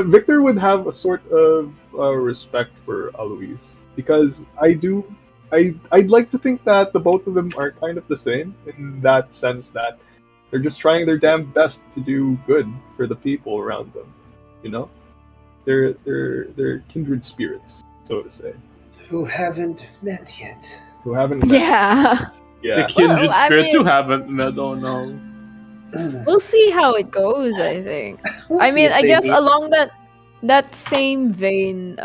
Victor would have a sort of respect for Alois, because I'd like to think that the both of them are kind of the same in that sense that they're just trying their damn best to do good for the people around them. They're kindred spirits, so to say. Who haven't met yet. Who haven't met. Yeah. The kindred Well, I spirits mean- who haven't met. Oh no. We'll see how it goes, I think. We'll I see mean, if I they guess meet. along that same vein,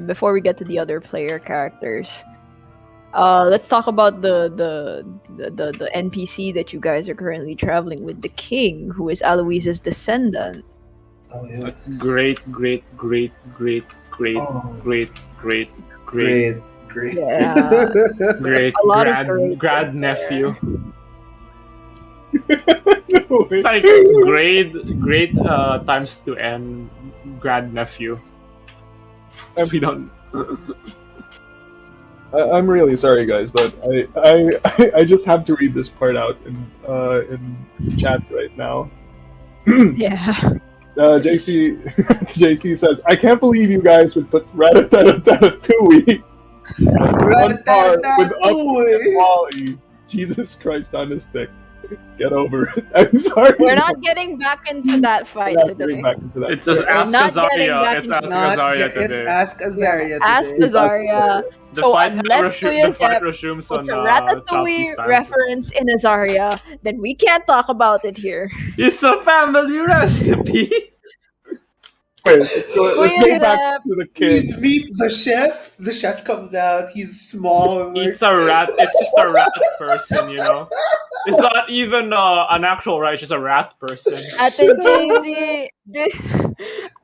before we get to the other player characters, let's talk about the NPC that you guys are currently traveling with, the king, who is Alois's descendant. Oh yeah. Great. Oh. Great. Yeah. Great A lot of greats grad in nephew. No, It's like great times to n grad nephew. We don't. I'm really sorry, guys, but I just have to read this part out in chat right now. Yeah. JC JC says, "I can't believe you guys would put Ratatouille on par with Up and Wally. Jesus Christ on his stick. Get over it. I'm sorry. We're not getting back into that fight We're not today. getting back into that. It's just We're Ask not getting Azaria. back It's into Ask Not Azaria get, it's today. Ask Azaria Ask today. Azaria. The So fight unless resumes puts on a Ratatouille Choppy's time. reference in Azaria, then we can't talk about it here. It's a family recipe. Wait, let's go back to the kid. Please meet the chef. The chef comes out. He's small. It's a rat. It's just a rat person, It's not even an actual rat. It's just a rat person. Ate Jay-Z,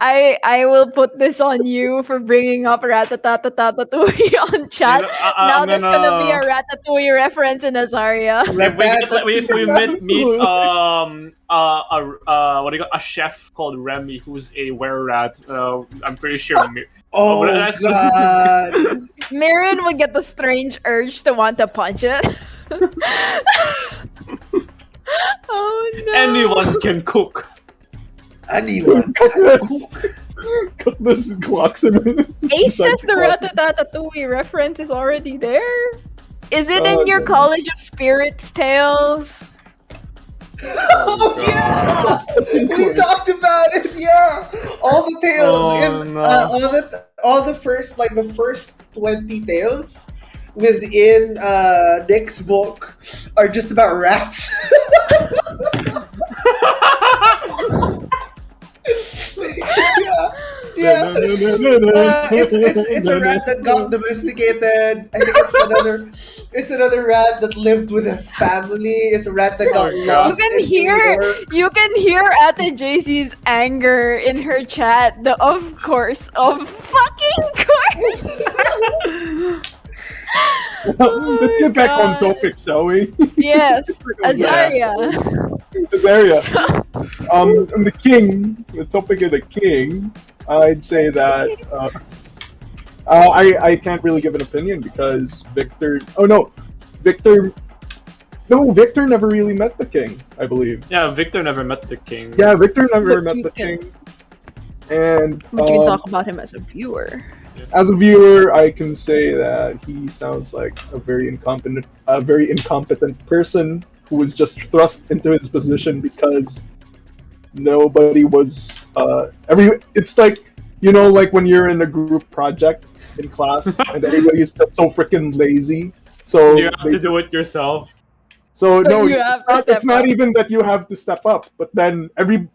I will put this on you for bringing up Ratatouille on chat. Now there's gonna be a Ratatouille reference in Azaria. If we meet a chef called Remy who's a were rat, I'm pretty sure. Oh that's- god. Mirren would get the strange urge to want to punch it. Oh no. Anyone can cook. Anyone. Cook this Glockson. Ace says the Ratatouille reference is already there. Is it in your no. College of Spirits tales? Oh yeah, we talked about it. Yeah, all the tales all the first 20 tales within Nick's book are just about rats. Yeah. It's a rat that got domesticated. I think it's another rat that lived with a family. It's a rat that got lost. in New York. You can hear Ate JC's anger in her chat. Of fucking course. Let's get back on topic, shall we? Yes, Azaria. Azaria. The king. The topic of the king. I'd say that I can't really give an opinion because Victor. Oh no, Victor No, Victor never really met the king, I believe. Yeah, Victor never met the king. Yeah, Victor never But met you the can- king. And But you can talk about him as a viewer. as a viewer, I can say that he sounds like a very incompetent person who was just thrust into his position because nobody was it's like, you know, like when you're in a group project in class and everybody's just so freaking lazy, so You have to do it yourself. so no, you have to it's step not up. even that you have to step up, but then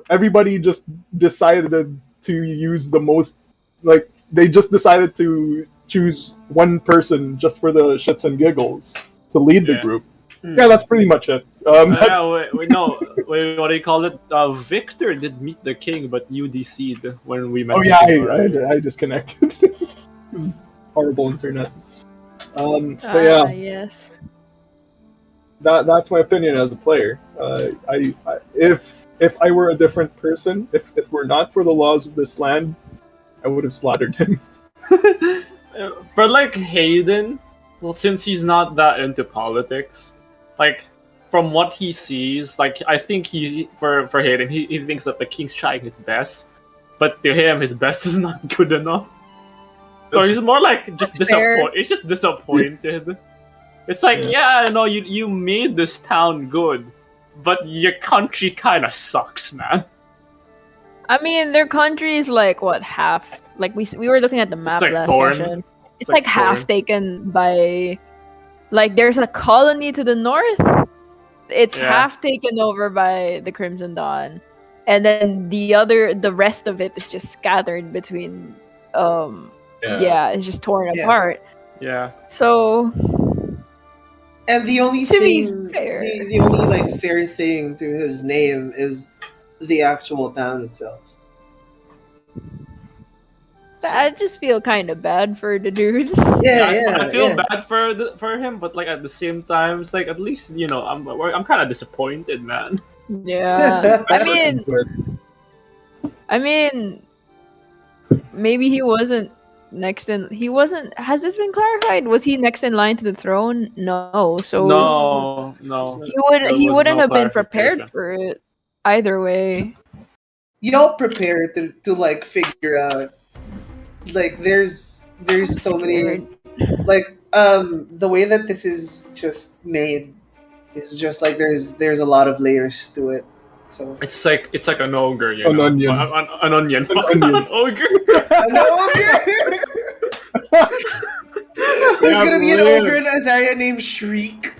everybody just decided to use the most, like they just decided to choose one person just for the shits and giggles to lead the Yeah. group. Yeah, that's pretty much it. That's, What do you call it? Victor did meet the king, but you DC'd when we met. oh the yeah, king already. I disconnected. This horrible internet. So yeah, Yes. that's my opinion as a player. If I were a different person, if it were not for the laws of this land, I would have slaughtered him. But like Hayden, well, since he's not that into politics, like from what he sees, like I think for Hayden, he thinks that the king's trying his best, but to him, his best is not good enough. So he's more like just disappointed. He's just disappointed. It's like, yeah, no, you made this town good, but your country kind of sucks, man. I mean, their country is like what, half? Like we were looking at the map like last Thorn. session. It's like like half Thorn. taken by, like there's a colony to the north. It's Yeah. half taken over by the Crimson Dawn, and then the rest of it is just scattered between. It's just torn Yeah. apart. Yeah. So And the only To be thing, fair. the only like fair thing to his name is the actual town itself. I just feel kind of bad for the dude. Yeah, I feel yeah. bad for him, but like at the same time, it's like at least I'm kind of disappointed, man. Yeah. I mean, maybe he wasn't next in. He wasn't. Has this been clarified? Was he next in line to the throne? No. So No. he was wouldn't no have been prepared clarification. for it either way. Y'all prepare to like figure out, like there's so many, like the way that this is just made is just like there's a lot of layers to it. So It's like an ogre, you An know? onion. An onion. An onion. An ogre. no, okay. There's gonna be an Yeah, ogre in Azaria named Shriek.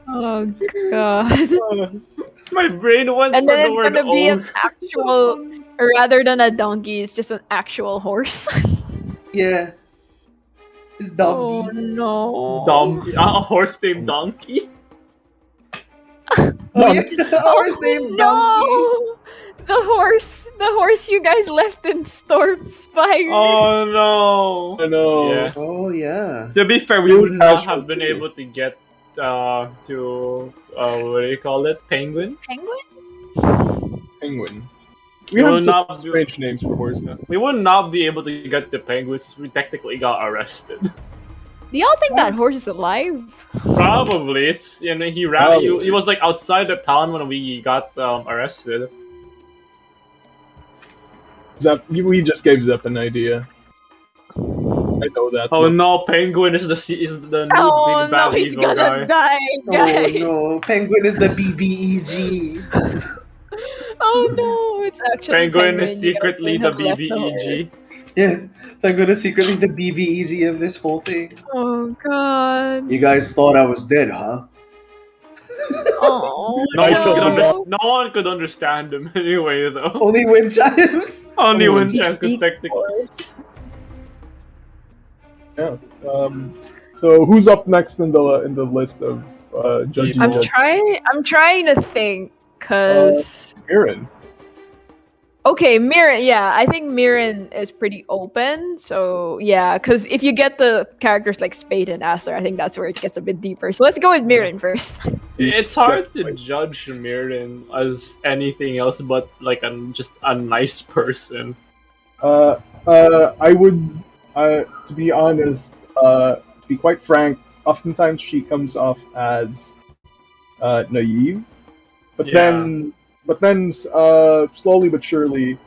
Oh god. My brain went And for then the it's word gonna be an ogre. actual, rather than a donkey, it's just an actual horse. Yeah. It's Oh Donkey. no. A horse named Donkey. Oh, yeah. Horse named Donkey. No! The horse you guys left in Stormspire. Oh no. I know. Yeah. Oh yeah. To be fair, we Really would not casual have been too. able to get to what do you call it? Penguin? Penguin? Penguin. We We will have some not do- strange names for horses. We would not be able to get the penguins. We technically got arrested. Do y'all think that horse is alive? Probably. It's he ran. Probably. He was like outside the town when we got arrested. We just gave Zep an idea. I know that. Oh look. no, Penguin is the new Oh big no, bad he's evil gonna guy. die, Oh guys. no. Penguin is the BBEG. Oh no, it's actually Penguin is You guys secretly the have left the horse. BBEG. Yeah. Penguin is secretly the BBEG of this whole thing. Oh god. You guys thought I was dead, huh? Oh No I one, killed could him. no one could understand him anyway, though. Only wind chimes. Only Oh, when he Chance could speaks technically. Yeah. So who's up next in the list of judges? I'm trying to think, cause Aaron. okay, Mirren. Yeah, I think Mirren is pretty open. So yeah, cause if you get the characters like Spade and Aster, I think that's where it gets a bit deeper. So let's go with Mirren first. It's hard Yeah, to like- judge Mirren as anything else but like just a nice person. I would, to be honest, to be quite frank, oftentimes she comes off as naive, but Yeah. then slowly but surely,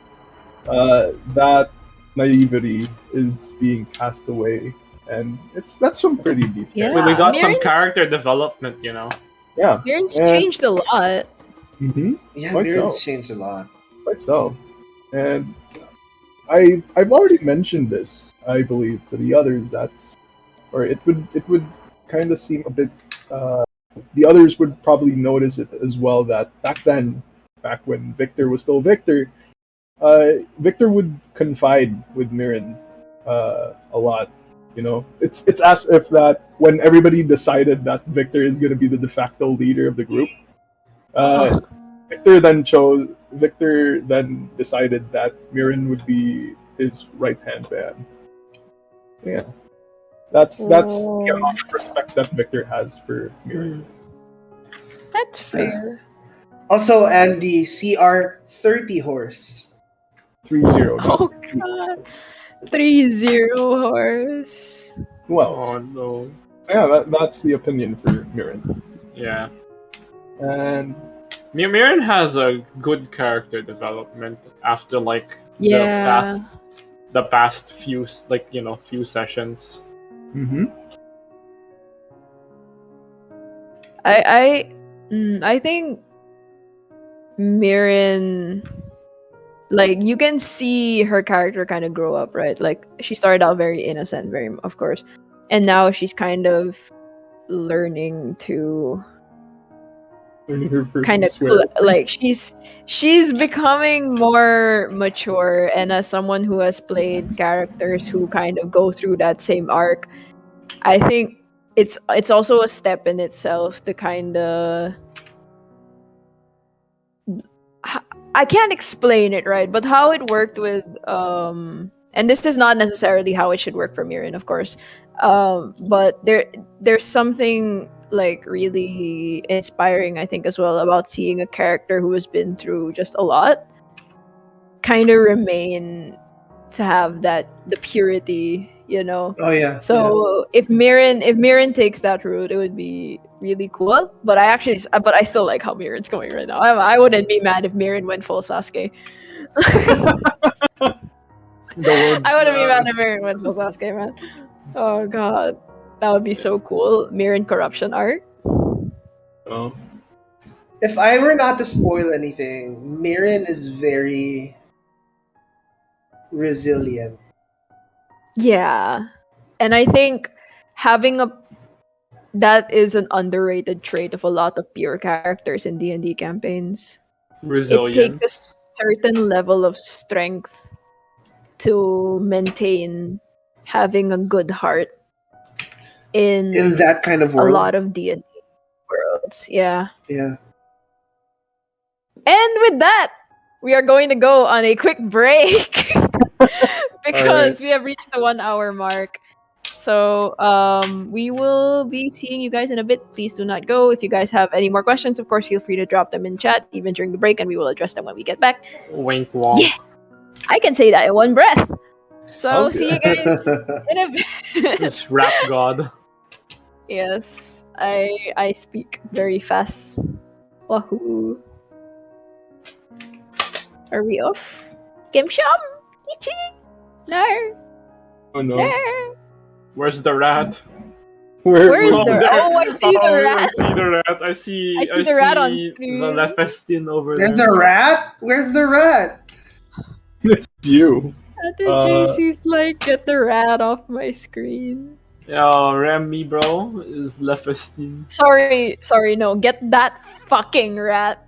that naivety is being cast away, and that's some pretty deep. Yeah. We got some Mirin- character development, you know. Yeah. Mirin's And- changed a lot. Mm-hmm. Yeah, Quite Mirin's so. changed a lot. Quite so. And I've already mentioned this, I believe, to the others that, or it would kind of seem a bit. The others would probably notice it as well that back when Victor was still Victor, Victor would confide with Mirren a lot. You know, it's as if that when everybody decided that Victor is going to be the de facto leader of the group, Victor then decided that Mirren would be his right hand man. So yeah, that's the amount of respect that Victor has for Mirren. That's fair. Also, and the CR30 horse. 3-0. Oh god. 3-0 horse. Who else? Oh no. Yeah, that's the opinion for Mirren. Yeah. And Mirin has a good character development after like Yeah. the past few few sessions. mm-hmm. I think Mirin, like, you can see her character kind of grow up, right? Like, she started out very innocent, very, of course, and now she's kind of learning to Her first kind of swear. like she's becoming more mature, and as someone who has played characters who kind of go through that same arc, I think it's also a step in itself to kind of, I can't explain it, right, but how it worked with and this is not necessarily how it should work for Mirin, of course, but there's something like really inspiring, I think, as well, about seeing a character who has been through just a lot kind of remain to have the purity, you know. Oh yeah. So if Mirin takes that route, it would be really cool. But I still like how Mirin's going right now. I wouldn't be mad if Mirin went full Sasuke. I wouldn't be mad if Mirin went full Sasuke, man. Oh god, that would be so cool. Mirin corruption arc. Oh. If I were not to spoil anything, Mirin is very resilient. Yeah, and I think that is an underrated trait of a lot of pure characters in D&D campaigns. Resilient. It takes a certain level of strength to maintain having a good heart in that kind of a world. lot of D&D worlds. Yeah. Yeah. And with that, we are going to go on a quick break because we have reached the 1 hour mark. So we will be seeing you guys in a bit. Please do not go. If you guys have any more questions, of course, feel free to drop them in chat even during the break, and we will address them when we get back. Wink wonk. Yeah, I can say that in one breath. So I'll see you guys in a bit. This rap god. Yes, I speak very fast. Wahoo! Are we off? Kimsham? Ichi? No. Oh no. No. Where's the rat? Where is Oh, the? there. Oh, I see the rat. I see the rat. I see the rat on screen. the Lephistin over There's there. a rat? Where's the rat? It's you. The JC's like, get the rat off my screen. Yo, Remy, bro, is Lephistin. Sorry, no, get that fucking rat.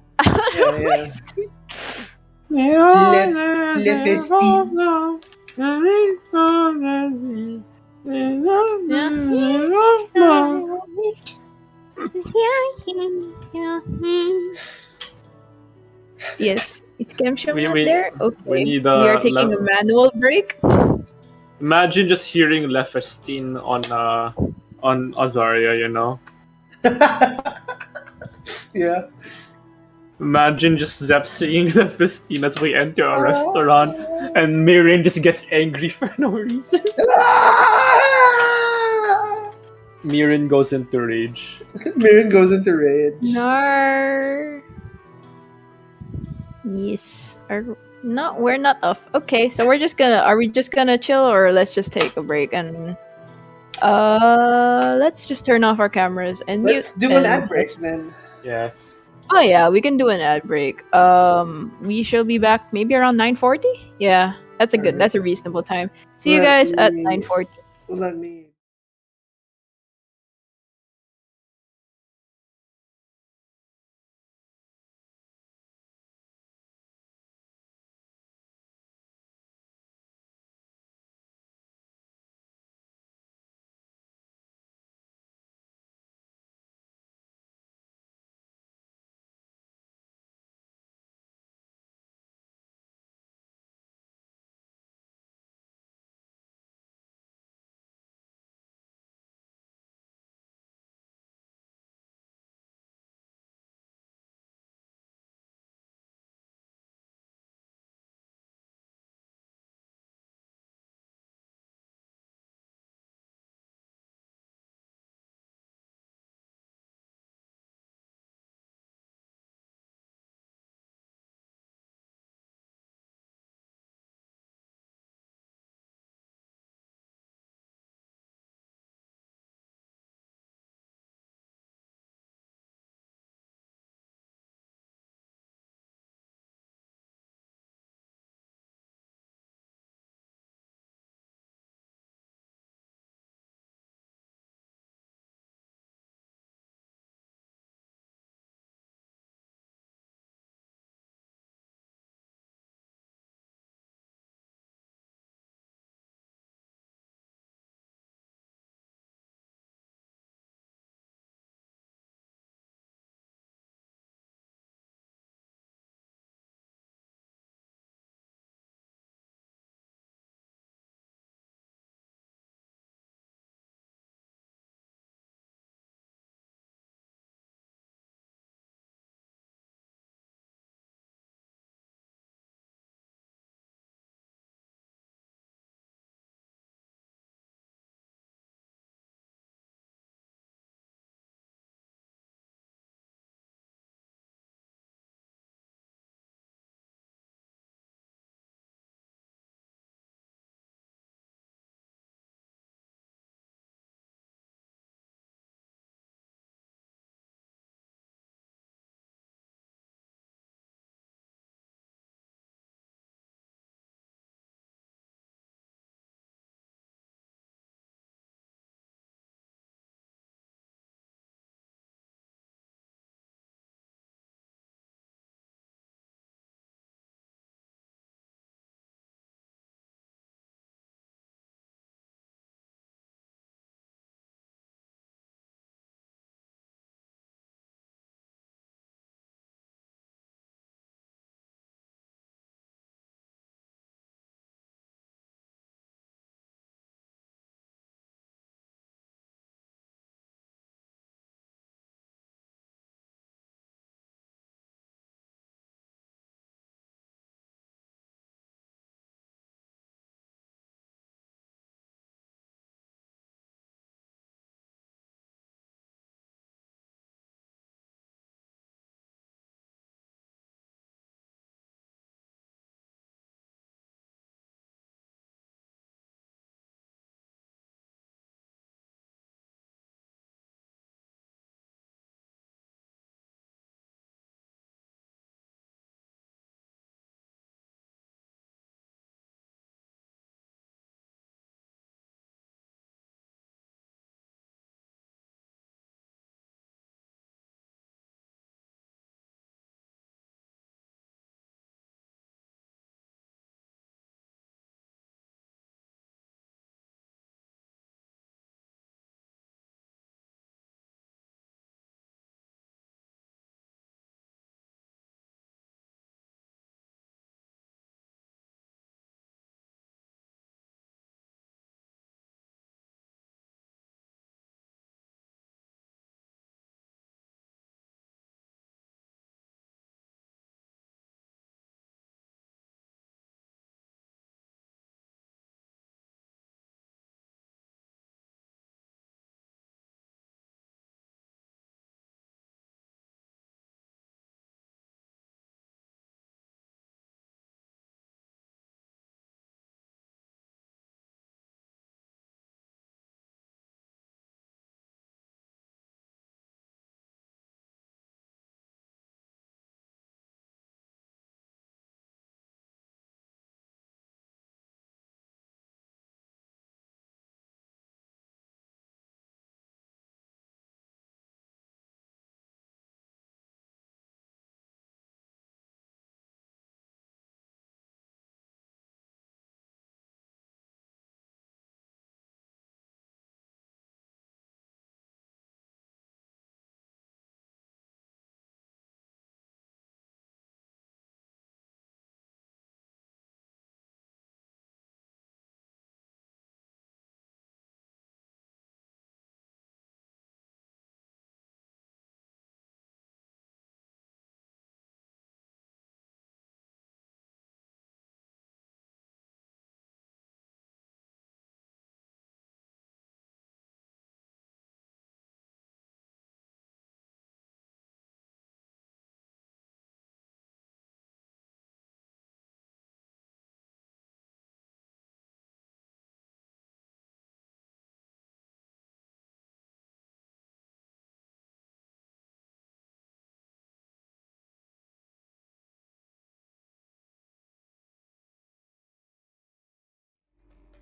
Yeah. Yes, is Kemsha We- there? Okay, we need we are taking a manual break. Imagine just hearing Lephistin on Azaria, you know? Yeah. Imagine just Zep seeing Lephistin as we enter a restaurant and Mirin just gets angry for no reason. Mirin goes into rage. Mirren goes into rage. No. Yes. No, we're not off. Okay, so we're just gonna. Are we just gonna chill, or let's just take a break and let's just turn off our cameras and mute. Let's do an ad break then. Yes. Oh yeah, we can do an ad break. We shall be back maybe around 9:40. Yeah, that's a good. That's a reasonable time. See you guys at 9:40. Let me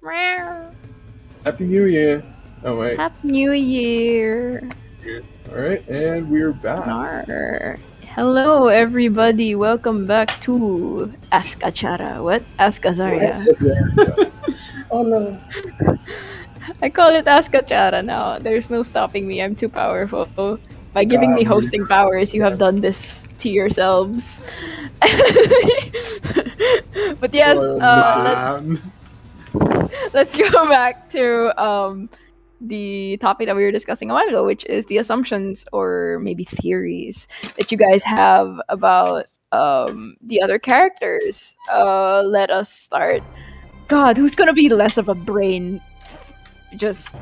Happy New Year. Oh wait. Happy New Year. All right, and we're back. Arr. Hello, everybody. Welcome back to Ask Achara. What? Ask Azaria. Oh no. I call it Ask Achara now. There's no stopping me. I'm too powerful. By giving me hosting powers, you have done this to yourselves. But yes, let's go back to the topic that we were discussing a while ago, which is the assumptions or maybe theories that you guys have about the other characters. Let us start. God, who's gonna be less of a brain just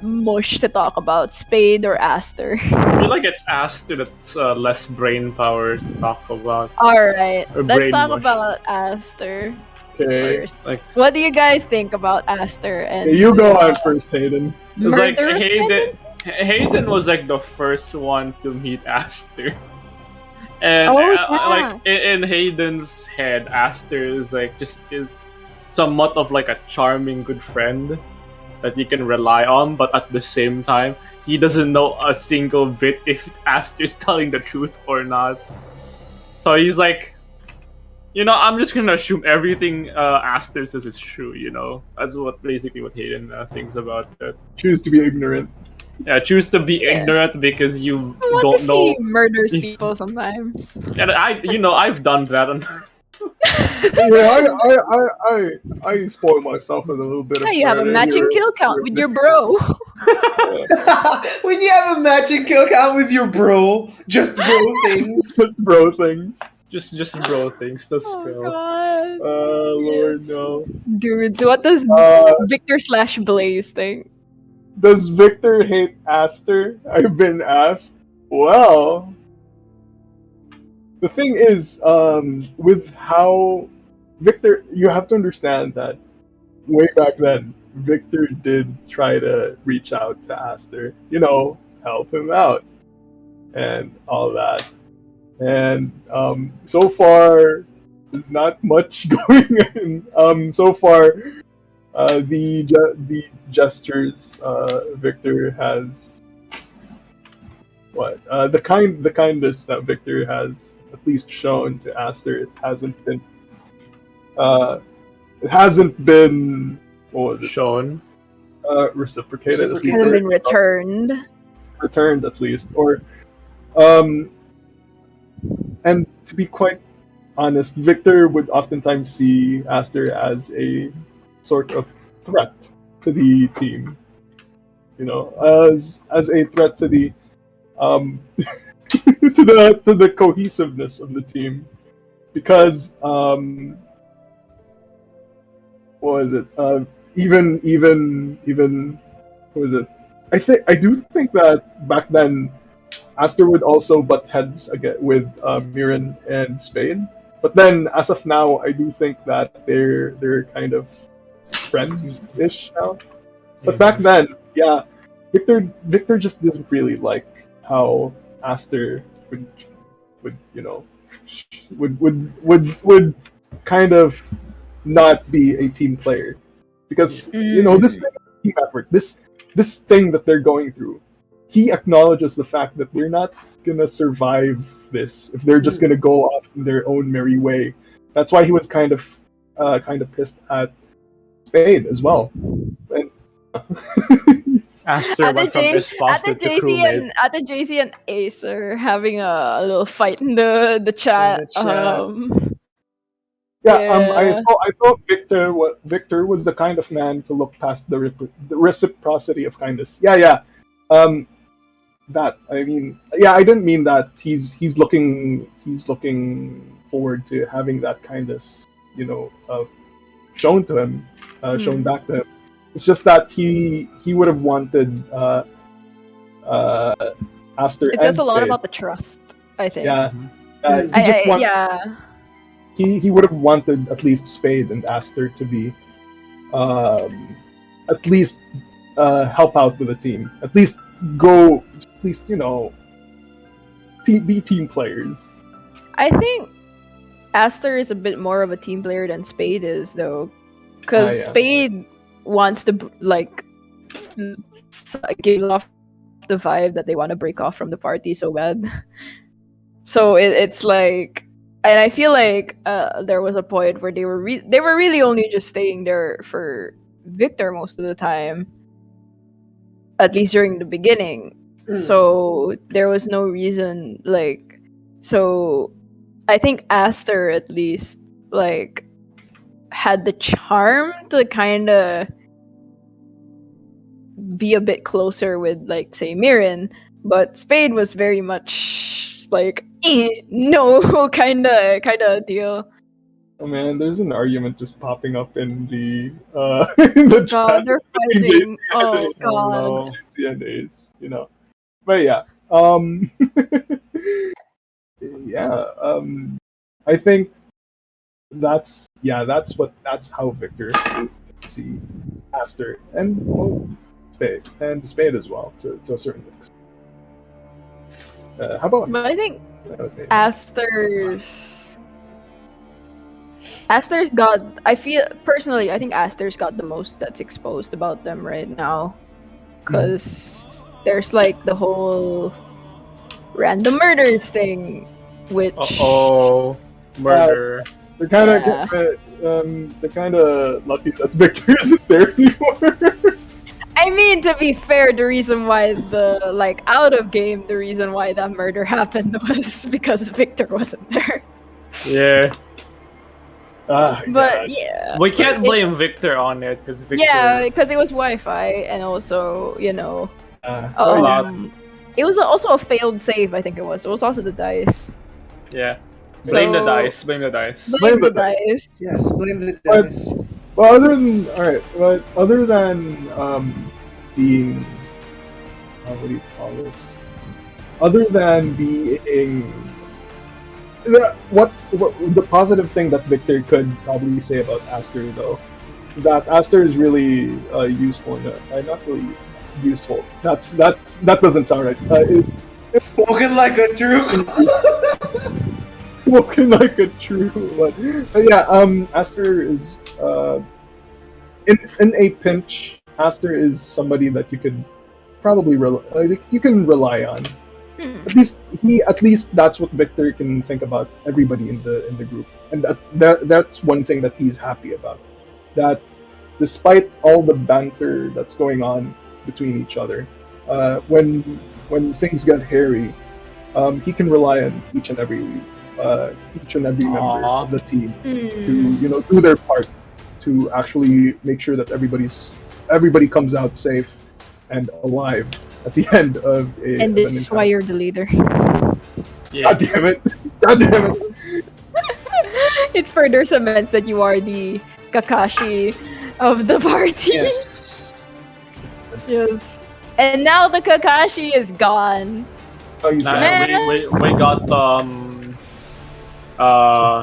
mush to talk about, Spade or Aster? I feel like it's Aster that's less brain power to talk about. Alright, let's talk mush. about Aster Okay. first. What do you guys think about Aster? And You go on first, Hayden. It's like murderous tendencies? Hayden was like the first one to meet Aster. And like in Hayden's head, Aster is like is somewhat of like a charming good friend that you can rely on, but at the same time, he doesn't know a single bit if Aster's telling the truth or not. So he's like, I'm just gonna assume everything Aster says is true. That's basically what Hayden thinks about it. Choose to be ignorant. Yeah, choose to be ignorant because you what don't if know. He murders people sometimes. Yeah, I've done that. I spoil myself with a little bit of. Yeah, you have a matching kill count with your bro. When you have a matching kill count with your bro, just bro things. Just bro things. Just bro things. That's God. Lord, no. Dude, so what does Victor/Blaise think? Does Victor hate Aster? I've been asked. Well, the thing is, with how Victor, you have to understand that way back then, Victor did try to reach out to Aster, help him out and all that. And so far, there's not much going on. So far, the gestures Victor has, the kindness that Victor has at least shown to Aster, it hasn't been what was it? Shown. Reciprocated. At least, Hasn't been returned. Returned at least, or and to be quite honest, Victor would oftentimes see Aster as a sort of threat to the team. As a threat to the to the cohesiveness of the team, because what was it? Even what was it? I do think that back then Aster would also butt heads again with Mirren and Spade, but then as of now, I do think that they're kind of friends-ish now. But back then, yeah, Victor just didn't really like how Aster would kind of not be a team player, because this thing is team effort, this thing that they're going through. He acknowledges the fact that they're not gonna survive this if they're just gonna go off in their own merry way. That's why he was kind of pissed at Spade as well. And Aster went from espoused to crewmate. At the JC and Ace are having a little fight in the chat. I thought Victor was the kind of man to look past the reciprocity of kindness. I didn't mean that he's looking forward to having that kindness, shown to him, shown back to him. It's just that he would have wanted Aster. It says a lot about the trust, I think. He would have wanted at least Spade and Aster to be at least help out with the team. At least be team players. I think Aster is a bit more of a team player than Spade is, though, because Spade wants to like give off the vibe that they want to break off from the party so bad. So it's like, and I feel like there was a point where they were really only just staying there for Victor most of the time, at least during the beginning. So there was no reason, like, so I think Aster at least like had the charm to kind of be a bit closer with, like, say, Mirren, but Spade was very much like no kind of deal. Oh man, there's an argument just popping up in the in the chat. God, they're fighting. Oh god. Oh, no. CNAs, you know. But yeah, yeah, I think that's how Victor see Aster and Spade as well to a certain extent. How about? But I think Aster's got. I think Aster's got the most that's exposed about them right now, because there's like the whole random murders thing, which murder. They're kind of lucky that Victor isn't there anymore. I mean, to be fair, the reason why the reason why that murder happened was because Victor wasn't there. Yeah. But God. yeah, We can't blame Victor on it, because Victor... Yeah, because it was Wi-Fi, and also, you know, lot. it was also a failed save. I think it was. It was also the dice. Yeah. Blame the So- dice. Blame the dice. Blame the dice. Yes, blame the dice. Well, other than being, what do you call this? Other than being, what the positive thing that Victor could probably say about Aster though, is that Aster is really useful. Not really useful. That doesn't sound right. It's Spoken like a true. spoken like a true one. But yeah, Aster is in a pinch. Aster is somebody that you could probably rely on. At least that's what Victor can think about everybody in the group, and that's one thing that he's happy about. That despite all the banter that's going on between each other, when things get hairy, he can rely on each and every member of the team to do their part to actually make sure that everybody comes out safe and alive at the end of a. And this is why you're the leader. Yeah. God damn it! It further cements that you are the Kakashi of the party. Yes. Yes. And now the Kakashi is gone. Oh, he's Nah, gone. we got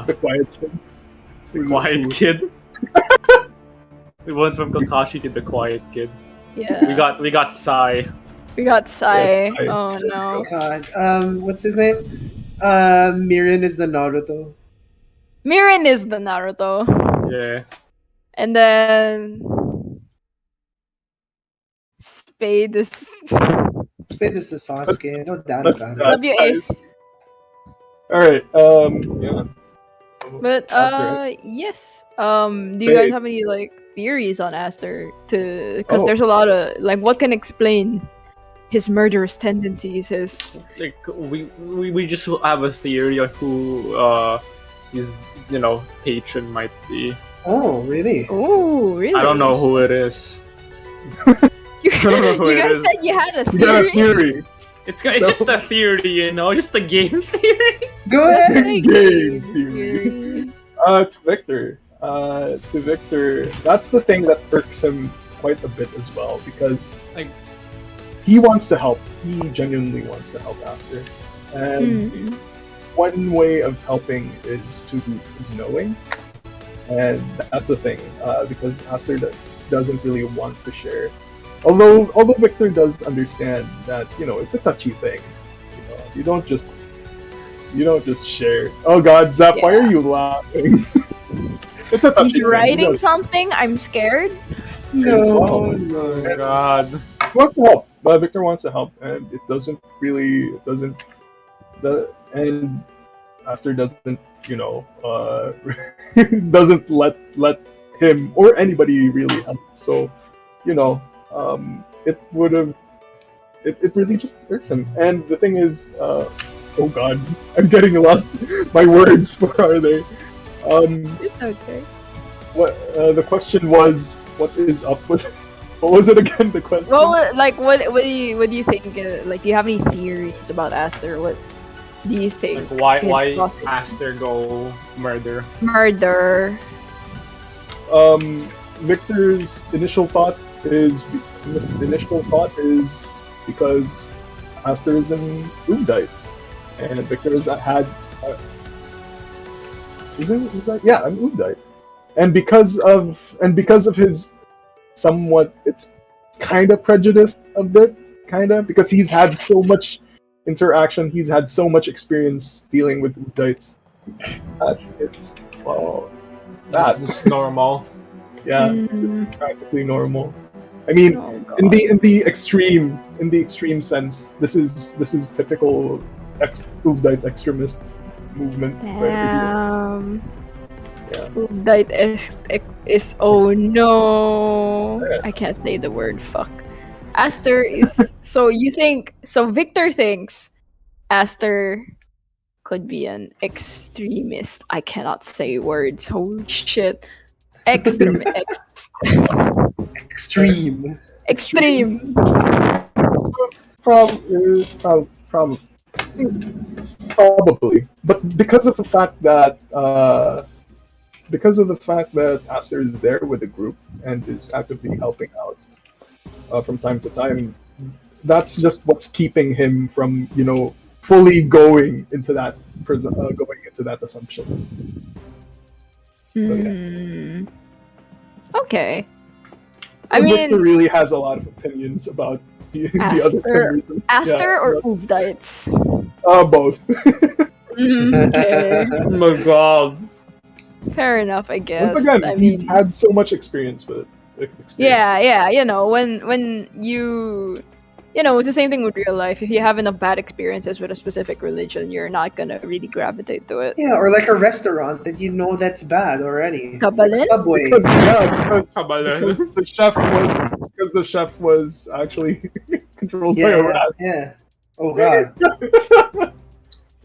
The quiet kid. quiet kid. We went from Kakashi to the quiet kid. Yeah. We got Sai. We got Sai. Yes, Sai. Oh no. God. What's his name? Mirren is the Naruto. Mirren is the Naruto. Yeah. And then Spade is Spade is the Sasuke. No doubt That's about it. that, W Ace. guys. All right. Yeah. But Aster. yes. Do you guys have any like theories on Aster? Because Oh. there's a lot of like what can explain his murderous tendencies. His Like we just have a theory on who his patron might be. Oh, really? oh really? I don't know who it is. You, don't know who you it guys is. said you had a We got a theory. theory. It's just a theory, just a game theory. Go ahead. Game theory. To Victor. To Victor. That's the thing that irks him quite a bit as well, because Like- he wants to help. He genuinely wants to help Aster. And one way of helping is knowing. And that's the thing, because Aster doesn't really want to share. Although Victor does understand that it's a touchy thing. You don't just share. Oh God, Zap, why are you laughing? It's a touchy He's thing. writing something. I'm scared. No, And, no. Oh God. he wants to help. Victor wants to help, and it doesn't. And Aster doesn't, doesn't let him or anybody really help. So, it would have. It really just hurts him. And the thing is, oh God, I'm getting lost. My words, where are they? It's okay. What the question was? What is up with? What was it again? The question. Well, what do you think? Like, do you have any theories about Aster? What do you think? Like his why process- Aster go murder? murder? Victor's initial thought is because Aster is an Uvdite, and Victor has had isn't Uvdite? Yeah, an Uvdite, and because of his somewhat, it's kind of prejudiced a bit, because he's had so much interaction, he's had so much experience dealing with Uvdites. It's that. This is normal. Yeah, it's practically normal. I mean, Oh, in God. the extreme sense, this is typical Uvdite extremist movement. Damn. Yeah. That is oh no. I can't say the word fuck. Aster is so Victor thinks Aster could be an extremist. I cannot say words. Holy shit. Extreme. Extreme. Extreme. Probably, but because of the fact that Aster is there with the group and is actively helping out from time to time, that's just what's keeping him from fully going into that assumption. So, yeah. Hmm. Okay. But I Victor mean, really has a lot of opinions about the other members. Aster or Uvdites? Both. Okay. Oh my God. Fair enough, I guess. Once again, I he's mean, had so much experience with it. yeah, when you it's the same thing with real life. If you have enough bad experiences with a specific religion, you're not gonna really gravitate to it. Yeah, or like a restaurant that you know that's bad already. Kabalin? Like Subway. Because Kabalin. the chef was actually controlled by a Yeah, rat. yeah. Oh God.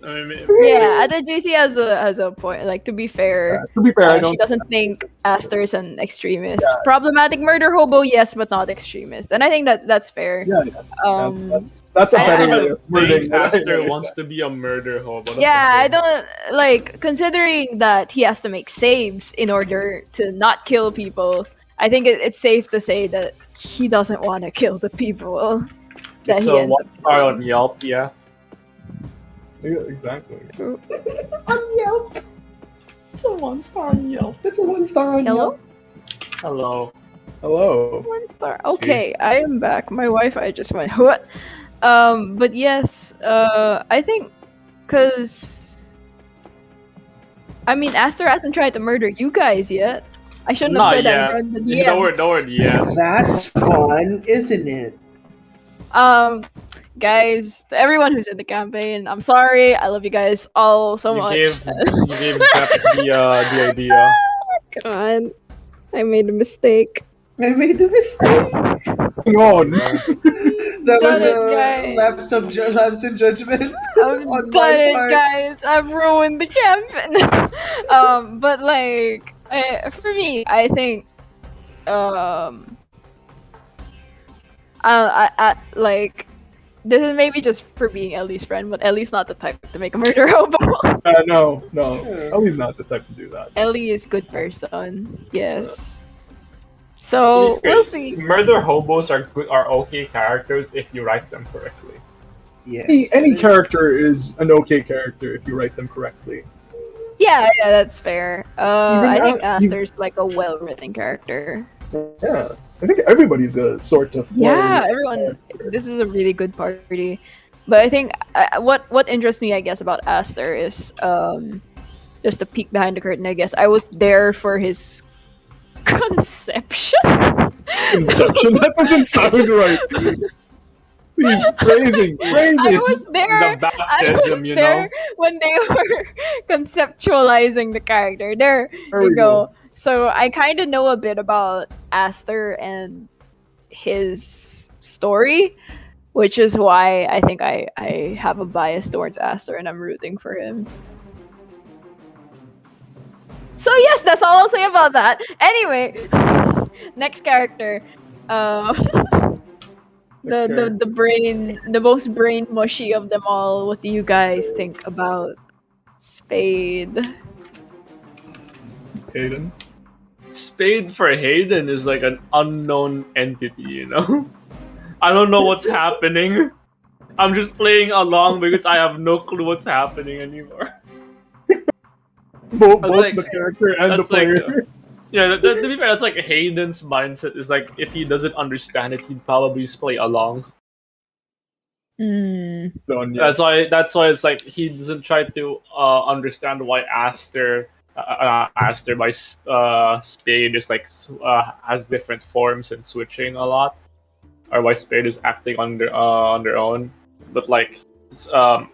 I mean, Yeah, the GC has a point. Like, to be fair, To be fair, I don't. she doesn't think Aster is an extremist. Problematic murder hobo, yes, but not extremist. And I think that's fair. Yeah, that's a I better don't way of wording think what I Aster said. wants to be a murder hobo. Yeah, I don't like considering that he has to make saves in order to not kill people. I think it's safe to say that he doesn't want to kill the people that It's he a ends one up star killing. on Yelp, yeah. Yeah, exactly. On Yelp. It's a 1-star on Yelp. That's a 1-star on Hello? Yelp. Hello. Hello. 1 star. Okay, I am back. My Wi-Fi just went what? But yes, I think because I mean, Aster hasn't tried to murder you guys yet. I shouldn't have Not said yet. that in the No DM. word yet. That's fun, isn't it? Guys, to everyone who's in the campaign, I'm sorry. I love you guys all so much. You gave Zep the idea. God, I made a mistake. I made the mistake. Hang on. That was Done it, a guys. lapse in judgment. I've on done my it, part. guys. I've ruined the campaign. But like, for me, I think, I like. This is maybe just for being Ellie's friend, but Ellie's not the type to make a murder hobo. No. Yeah. Ellie's not the type to do that. Ellie is good person. Yes. So we'll see. Murder hobos are okay characters if you write them correctly. Yes. Any character is an okay character if you write them correctly. Yeah, that's fair. I think Even Aster's like a well-written character. Yeah. I think everybody's a sort of. Yeah, everyone. This is a really good party. But I think what interests me, I guess, about Aster is just a peek behind the curtain. I guess I was there for his Conception? Conception? That doesn't sound right. He's phrasing. I was there. The I baptism, was you there know. when they were conceptualizing the character. There There you we go. go. So I kind of know a bit about Aster and his story, which is why I think I have a bias towards Aster and I'm rooting for him. So yes, that's all I'll say about that. Anyway, next character. The most brain mushy of them all. What do you guys think about Spade? Hayden. Spade for Hayden is like an unknown entity, you know? I don't know what's happening. I'm just playing along because I have no clue what's happening anymore. Both like- the character and the that's like- player. Yeah, to be fair, that's like Hayden's mindset is like if he doesn't understand it, he'd probably just play along. Mm. Done, yeah. That's why it's like he doesn't try to understand why Aster by Spade is like has different forms and switching a lot, or why Spade is acting on their own. But like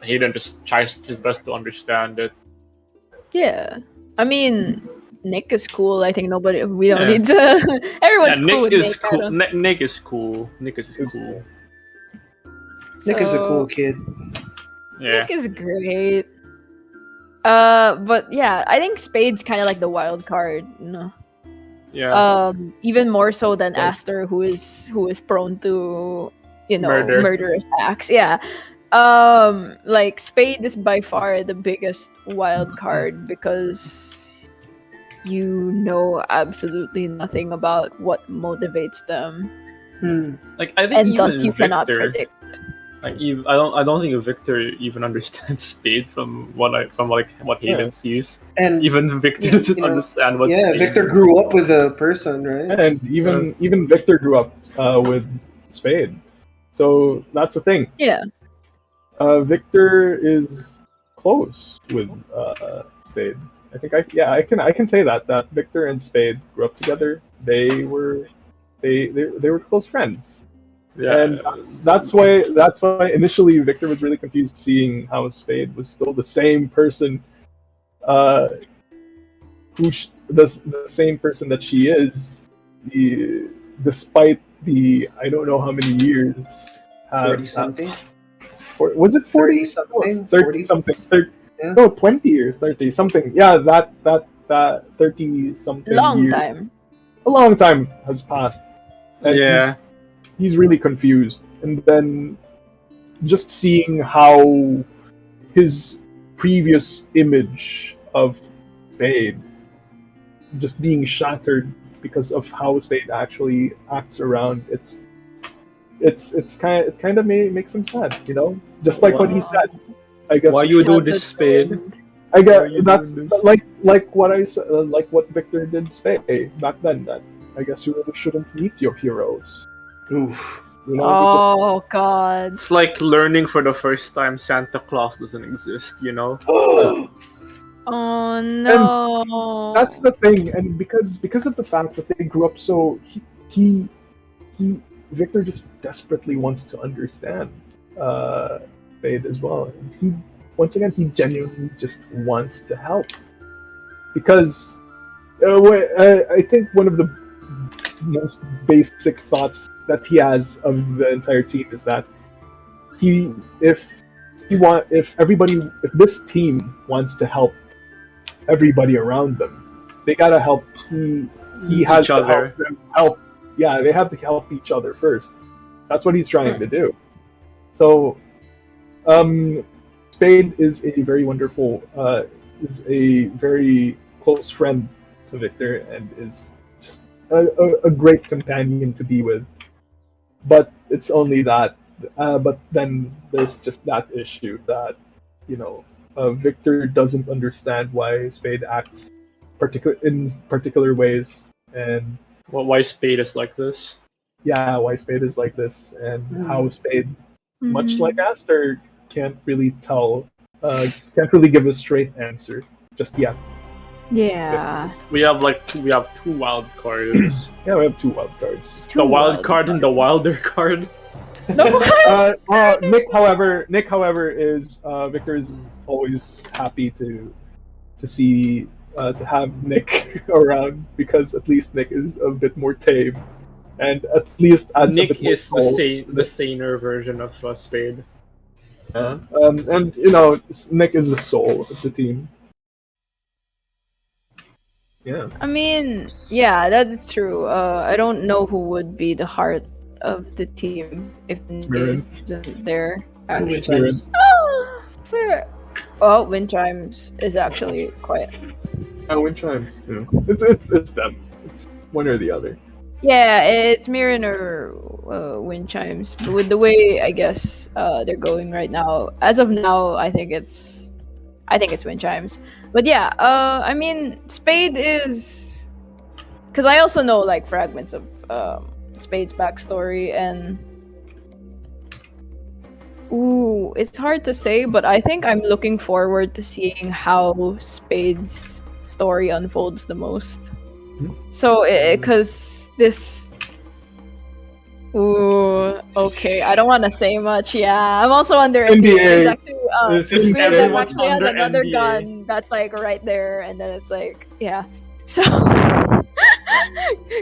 Hayden just tries his best to understand it. Yeah, I mean, Nick is cool. I think we don't Yeah. need to. Everyone's Yeah, cool with Nick is Nick. I cool. don't- Nick is cool. Nick is cool. Nick is a So- cool kid. Yeah. Nick is great. But yeah, I think Spade's kind of like the wild card. No. Yeah. Even more so than Like- Aster, who is prone to Murder. murderous acts. Yeah. Like Spade is by far the biggest wild card because you know absolutely nothing about what motivates them, Like I think and even thus you cannot Victor, predict. like I don't think Victor even understands Spade from what Hayden Yeah. sees. And Even Victor you doesn't know, understand what. yeah, Spade Victor is. grew up with a person, right? And even Victor grew up with Spade, so that's the thing. Yeah. Victor is close with Spade. I think I can say that Victor and Spade grew up together. They were close friends. Yeah. And that's why initially Victor was really confused seeing how Spade was still the same person, the same person that she is, despite the I don't know how many years. 40 something. Was it 40 something? 30 something? Yeah. No, 20 or 30 something. Yeah, that 30 something Long years. time. A long time has passed. And Yeah. he's really confused. And then just seeing how his previous image of Spade just being shattered because of how Spade actually acts around, it kind of makes him sad, you know? Just like what he said. I guess Why you do Shut this, the Spade? door. I Why guess you that's doing this? like what I said, like what Victor did say back then. That I guess you really shouldn't meet your heroes. Oof. You know, Oh God. It's like learning for the first time Santa Claus doesn't exist. You know. Oh no. that's the thing, and because of the fact that they grew up so he Victor just desperately wants to understand Spade as well. And he genuinely just wants to help because I think one of the most basic thoughts that he has of the entire team is that if this team wants to help everybody around them, they gotta help. He has Each to other. help them help. Yeah, they have to help each other first. That's what he's trying to do. So, Spade is a very wonderful, is a very close friend to Victor, and is just a great companion to be with. But it's only that. But then there's just that issue that, Victor doesn't understand why Spade acts in particular ways, and Why Spade is like this? why Spade is like this, and how Spade, much Mhm. like Aster, can't really give a straight answer just yet. Yeah. We have two wild cards. Yeah, we have 2 wild cards. The wild card and the wilder card. No. Nick, however, is Victor is always happy to see to have Nick around because at least Nick is a bit more tame, and at least adds a Nick bit more is soul. the saner version of Spade. And Nick is the soul of the team. Yeah. I mean, yeah, that is true. I don't know who would be the heart of the team if Nick isn't there. Wind Actually. chimes. Fair. Oh, Wind Chimes is actually quite. Wind chimes. It's them. It's one or the other. Yeah, it's Mirren or Wind Chimes. But with the way I guess they're going right now, as of now, I think it's Wind Chimes. But yeah, I mean, Spade is because I also know like fragments of Spade's backstory and. Ooh, it's hard to say, but I think I'm looking forward to seeing how Spade's story unfolds the most. So, because this. Ooh, okay. I don't want to say much. Yeah, I'm also under NDA. There's actually, This is Spade's everyone's actually has under another NDA. gun that's like right there, and then it's like, yeah. So,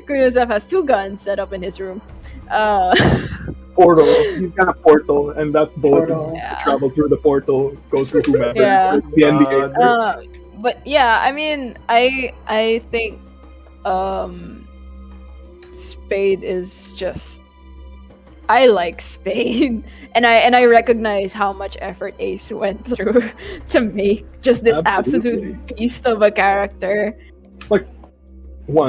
Kuryozef has 2 guns set up in his room. Portal. He's got a portal, and that bullet is Portal. just to travel through the portal, go through whomever. Yeah. The NDA. But yeah, I mean, I think Spade is just I like Spade, and I recognize how much effort Ace went through to make just this Absolutely. absolute beast of a character. It's like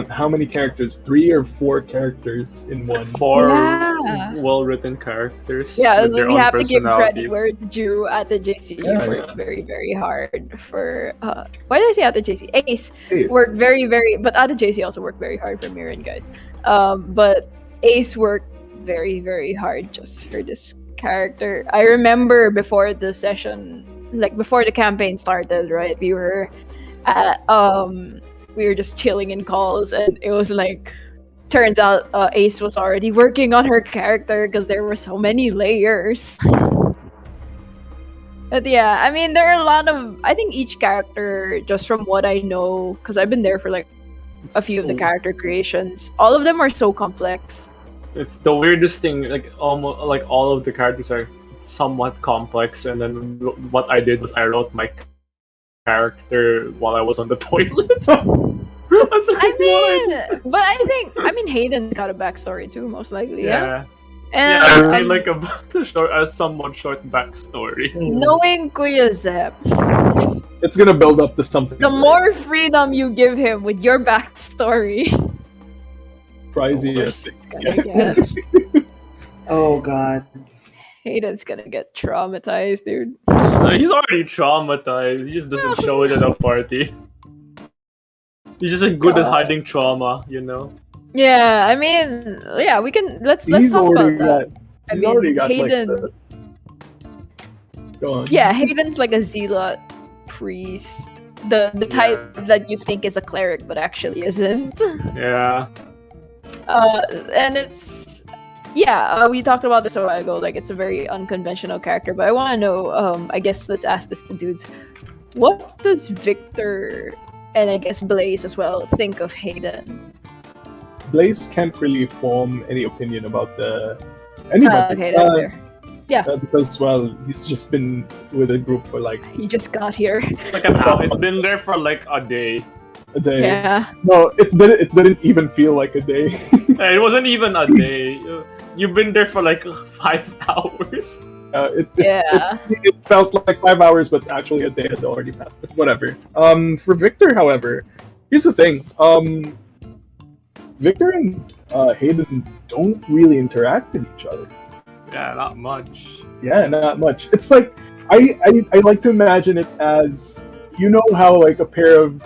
how many characters? 3 or 4 characters in one. 4 Yeah. well-written characters. Yeah, with their we own have to give credit personalities. where it's due. At the JC, Yeah. worked very, very hard for. Why did I say at the JC? Ace Ace. worked very, very. But at the JC also worked very hard for Mirren, guys. But Ace worked very, very hard just for this character. I remember before the session, like before the campaign started, right? We were just chilling in calls, and it was like. Turns out Ace was already working on her character because there were so many layers. But yeah, I mean, there are a lot of. I think each character, just from what I know, because I've been there for like a few of the character creations, all of them are so complex. It's the weirdest thing. Like almost like all of the characters are somewhat complex, and then what I did was I wrote my character while I was on the toilet. But I mean, Hayden got a backstory too, most likely. Yeah. And I made like a somewhat short backstory. knowing Kuryozef, It's gonna build up to something. the more freedom you give him with your backstory, pricey the as worse it's things gonna get. get. Oh god. Hayden's gonna get traumatized, dude. He's already traumatized. He just doesn't show it at a party. He's just good at hiding trauma, you know. Yeah, I mean, yeah, we can let's He's talk already about that. got. He's already got Hayden. like Go on. Yeah, Hayden's like a zealot priest, the type that you think is a cleric but actually isn't. Yeah. And it's we talked about this a while ago. Like, it's a very unconventional character, but I want to know. I guess let's ask this to dudes. What does Victor and I guess Blaise as well think of Hayden? Blaise can't really form any opinion about anybody. Okay, that's fair. Yeah. Because he's just been with a group for like He just got here. Like an hour. It's been there for like a day. a day. Yeah. No, it didn't even feel like a day. It wasn't even a day. You've been there for like 5 hours. It felt like 5 hours, but actually a day had already passed. But whatever. For Victor, however, here's the thing. Victor and Hayden don't really interact with each other. Yeah, not much. Yeah, not much. It's like I like to imagine it as, you know how like a pair of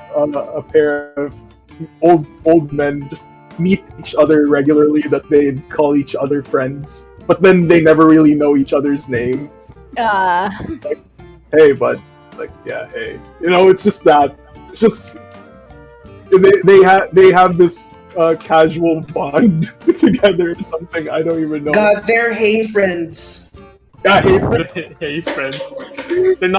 old men just meet each other regularly, that they call each other friends, but then they never really know each other's names. Like, hey bud, like, yeah, hey, it's just that. It's just they have this casual bond together or something. I don't even know. God, they're hey friends. Yeah, hey, Hey friends. They're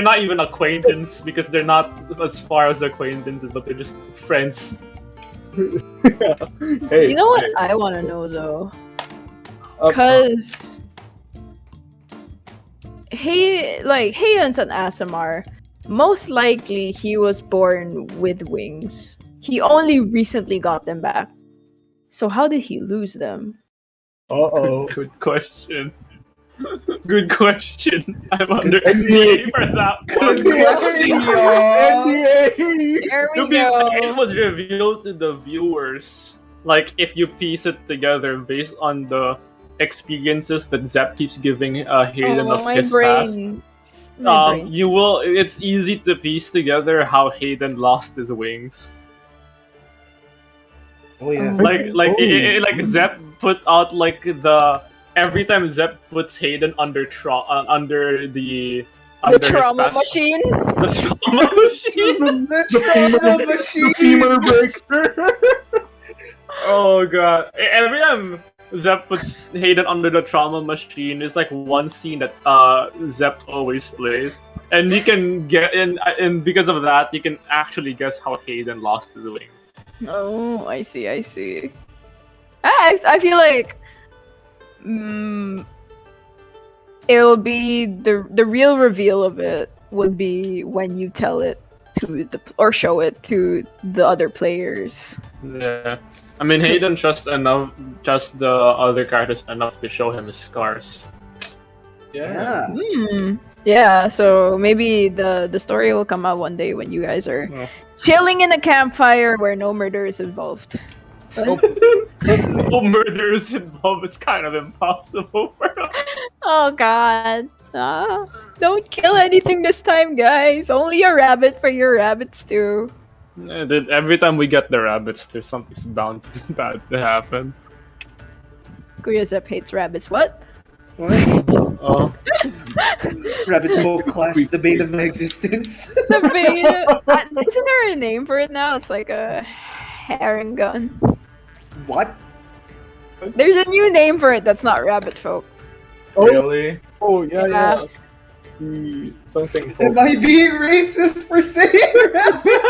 not even acquaintance because they're not as far as acquaintances, but they're just friends. hey, You know what hey. I want to know though? Uh, Because Hayden's an ASMR. Most likely he was born with wings. He only recently got them back. So how did he lose them? uh-oh. Good question. Good question. I'm under NDA. NDA for that Good one. question, y'all. NDA. There To we be fair, go. it was revealed to the viewers. Like, if you piece it together based on the experiences that Zep keeps giving Hayden of my his past, brain. My brain. you will. It's easy to piece together how Hayden lost his wings. Oh yeah. Like Zep put out like the every time Zep puts Hayden under under The under his trauma past, machine. the trauma machine. The machine. The femur breaker. Oh god! Every time Zep puts Hayden under the trauma machine, it's like one scene that Zep always plays, and you can get in, and because of that, you can actually guess how Hayden lost his wing. Oh, I see. I feel like it'll be the real reveal of it would be when you tell it to or show it to the other players. Yeah, I mean Hayden just the other characters enough to show him his scars. Yeah. Yeah, so maybe the story will come out one day when you guys are Yeah. chilling in a campfire where no murder is involved. No murders involved. It's kind of impossible for us. Oh god. Don't kill anything this time, guys. Only a rabbit for your rabbits too. Every time we get the rabbits, there's something bound bad to happen. Kuya Zep hates rabbits. What? What? Oh, Rabbit folk class, the bane of my existence. The beta. Isn't there a name for it now? It's like a herring gun. What? There's a new name for it that's not rabbit folk. really? Oh yeah, Yeah. yeah. The something. Am I being racist for saying rabbit?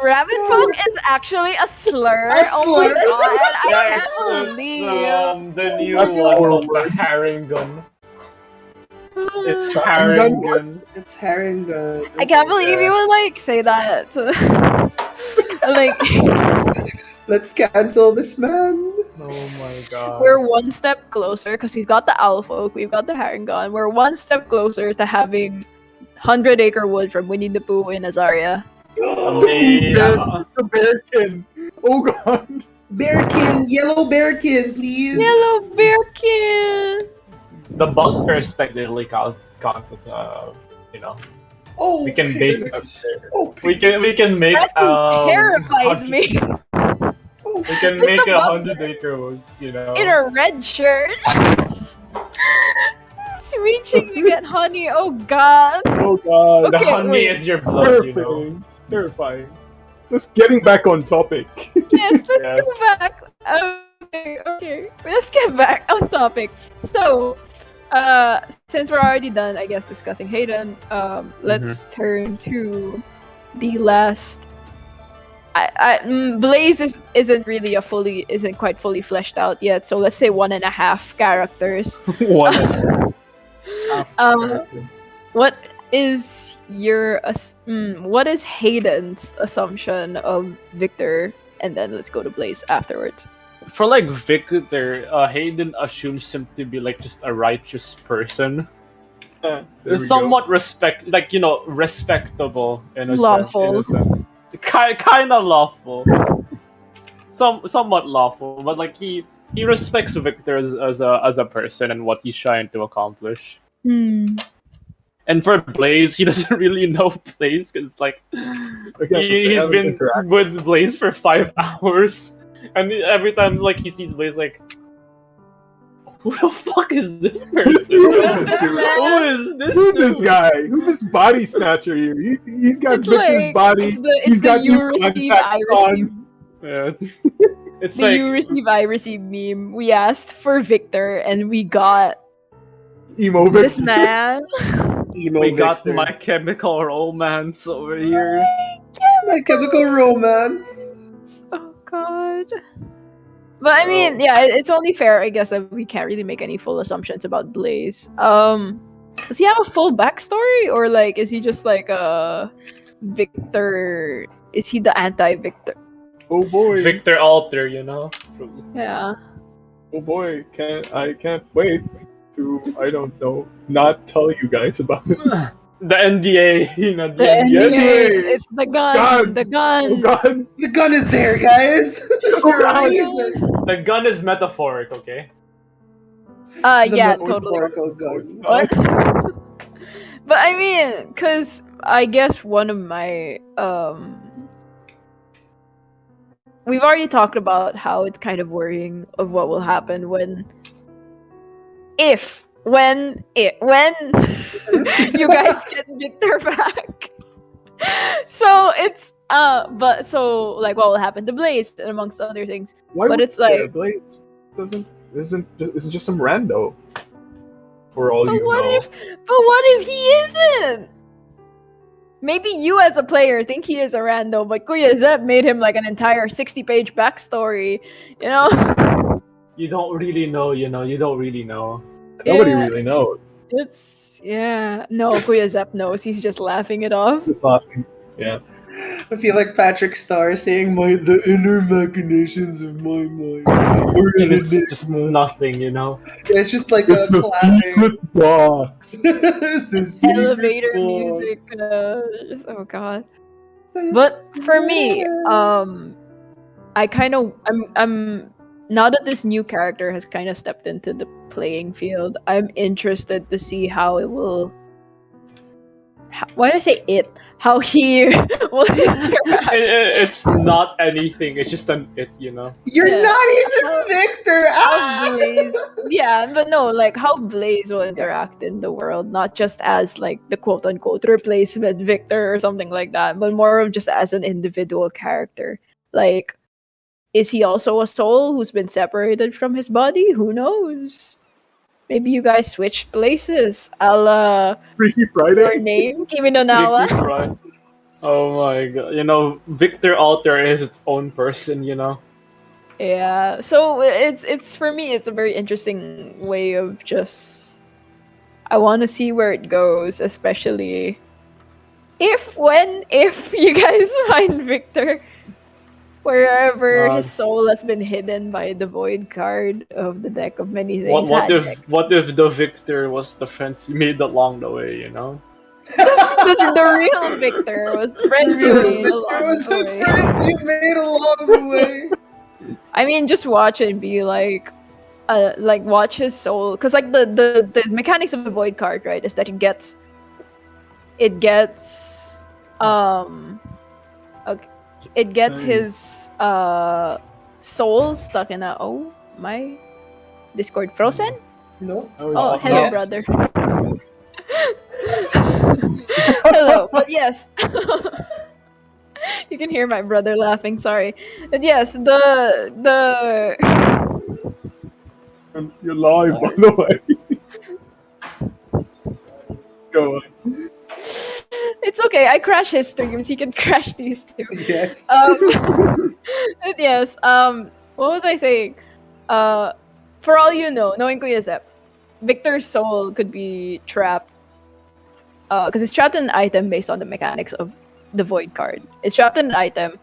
Rabbit folk is actually a slur. A Oh my slur? god, I Yeah, can't it's believe. the new That's one called horrible. the herring gun. It's Herring herring gun? gun. It's herring gun. I can't believe you would like say that. Like Let's cancel this man. Oh my god. we're one step closer because we've got the owl folk, we've got the herring gun. We're one step closer to having 100-acre wood from Winnie the Pooh in Azaria. Yeah. The bearkin. Oh god. Bearkin, yellow bearkin, please. Yellow bearkin. The bunkers technically counts as Oh, we can base Oh, we can make That terrifies me. Oh, We can Just make a bunker. 100-acre woods, In a red shirt. It's reaching to get honey. Oh god. Oh god. The Okay, honey wait. is your blood, you know. Terrifying. Terrifying. Let's getting back on topic. Yes, let's Yes. go back. Okay. Let's get back on topic. So, since we're already done, I guess discussing Hayden, let's turn to the last. Blaise isn't quite fully fleshed out yet. So let's say 1.5 characters. One. What is what is Hayden's assumption of Victor? And then let's go to Blaise afterwards. For like Victor, Hayden assumes him to be like just a righteous person. There we Somewhat respectable in a Lawful. sense. Kind of lawful. Somewhat lawful, but like he respects Victor as a person and what he's trying to accomplish. And for Blaise, he doesn't really know Blaise because like he's been with Blaise for 5 hours, and every time like he sees Blaise, like, Who the fuck is this person? Who is this dude? Who is this? Who's this dude? guy? Who's this body snatcher here? He's got It's Victor's like, body. it's He's the got you new receive, contacts I receive. on. Yeah. It's The like you receive, I receive meme. We asked for Victor and we got Emo this Victor. man. Emo we got Victor. My Chemical Romance over here. My Chemical Romance. Oh god. But I mean, yeah, it's only fair, I guess, that we can't really make any full assumptions about Blaise. Does he have a full backstory, or like, is he just like a Victor? Is he the anti-Victor? Oh boy. Victor Alter, you know. Yeah. Oh boy. I can't wait to, I don't know, not tell you guys about it. The NDA, you know. The NDA. NDA, it's the gun. God. The gun. Oh god. The gun is there, guys. For a God. reason. The gun is metaphoric, okay? The Yeah, totally. metaphorical No, it's gun. not. What? But I mean, because I guess one of my we've already talked about how it's kind of worrying of what will happen when you guys get Victor back. So it's but so like what will happen to Blaise and amongst other things. Why But would it's like- Blaze isn't just some rando. For all But you what know. what if he isn't? Maybe you as a player think he is a rando, but Kuya Zep made him like an entire 60-page backstory, you know? You don't really know, you know. You don't really know. Nobody Yeah. really knows. No, Kuya Zep knows. He's just laughing it off. Just laughing. Yeah. I feel like Patrick Star saying the inner machinations of my mind. And it's just nothing, you know. It's just like It's a a clapping. secret box. It's a secret Elevator box. music. Oh god. But for me, I kind of I'm now that this new character has kind of stepped into the playing field, I'm interested to see how it will. Why did I say it? How he will interact. It's not anything. It's just an it, you know. You're Yeah. not even Victor. How Blaise, yeah, but no, like how Blaise will interact in the world, not just as like the quote unquote replacement Victor or something like that, but more of just as an individual character. Like, is he also a soul who's been separated from his body? Who knows? Maybe you guys switch places. Freaky Your Friday. name, Kimi no Nawa. Freaky Fry. Oh my god. You know, Victor Alter is its own person, you know. Yeah, so it's for me, it's a very interesting way of just. I want to see where it goes, especially if you guys find Victor wherever his soul has been hidden by the void card of the deck of many things. What if the Victor was the friends you made along the way, you know? the real Victor was friends you made There along was the a way. friends you made along the way. I mean, just watch it and be like watch his soul, because like the mechanics of the void card, right, is that it gets okay, it gets Sorry. his soul stuck in a my Discord frozen. No. Oh, hello, yes. brother. Hello, but yes. You can hear my brother laughing, sorry. But yes, the You're live, by the way. Go on. it's okay, I crash his streams, he can crash these too. Yes. But yes, what was I saying? For all you know, knowing Kuya Zep, Victor's soul could be trapped. Because it's trapped in an item based on the mechanics of the void card. It's trapped in an item.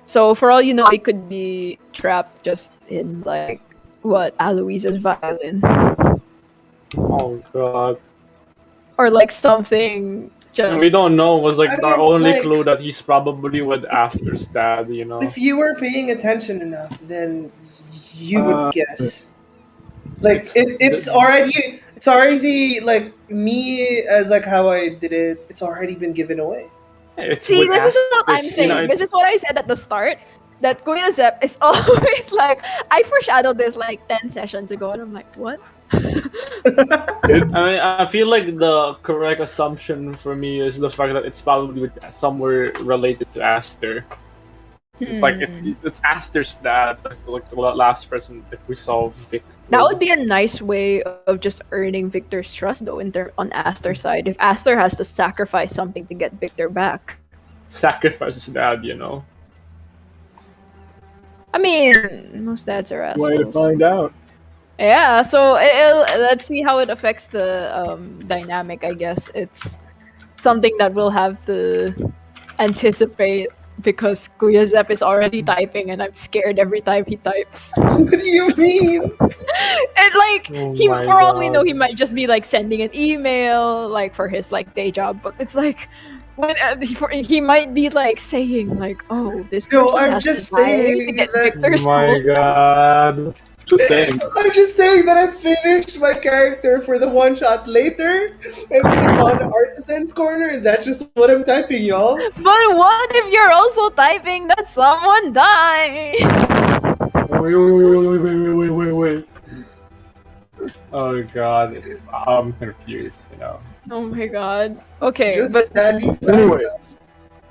So for all you know, it could be trapped just in like Aloysius' violin. Oh god. Or like something just We don't know. Was like I our mean, only like- clue that he's probably with Aster's dad, you know. If you were paying attention enough, then you would guess. Like it's already like me as like how I did it. It's already been given away. It's See, with this is what I'm Aster's, you know, saying. This is what I said at the start. That Kuya Zep is always like, I foreshadowed this like 10 sessions ago, and I'm like, what? I feel like the correct assumption for me is the fact that it's probably somewhere related to Aster. It's like it's Aster's dad. That's the last person that we saw Vic. That would be a nice way of just earning Victor's trust, though, on Aster's side. If Aster has to sacrifice something to get Victor back. Sacrifice his dad, you know. I mean, most dads are assholes. Way to find out. Yeah, so let's see how it affects the dynamic, I guess. It's something that we'll have to anticipate because Kuya Zep is already typing and I'm scared every time he types. What do you mean? And like, for all we know, he might just be like sending an email like for his like day job, but it's like, when he might be like saying like, "Oh, this." No, I'm just saying that. Oh my god. Just saying. I'm just saying that I finished my character for the one shot later, and it's on Artisan's Corner, and that's just what I'm typing, y'all. But what if you're also typing that someone died? Wait. Oh god, I'm confused, you know. Oh my god. Okay, Just but Anyways,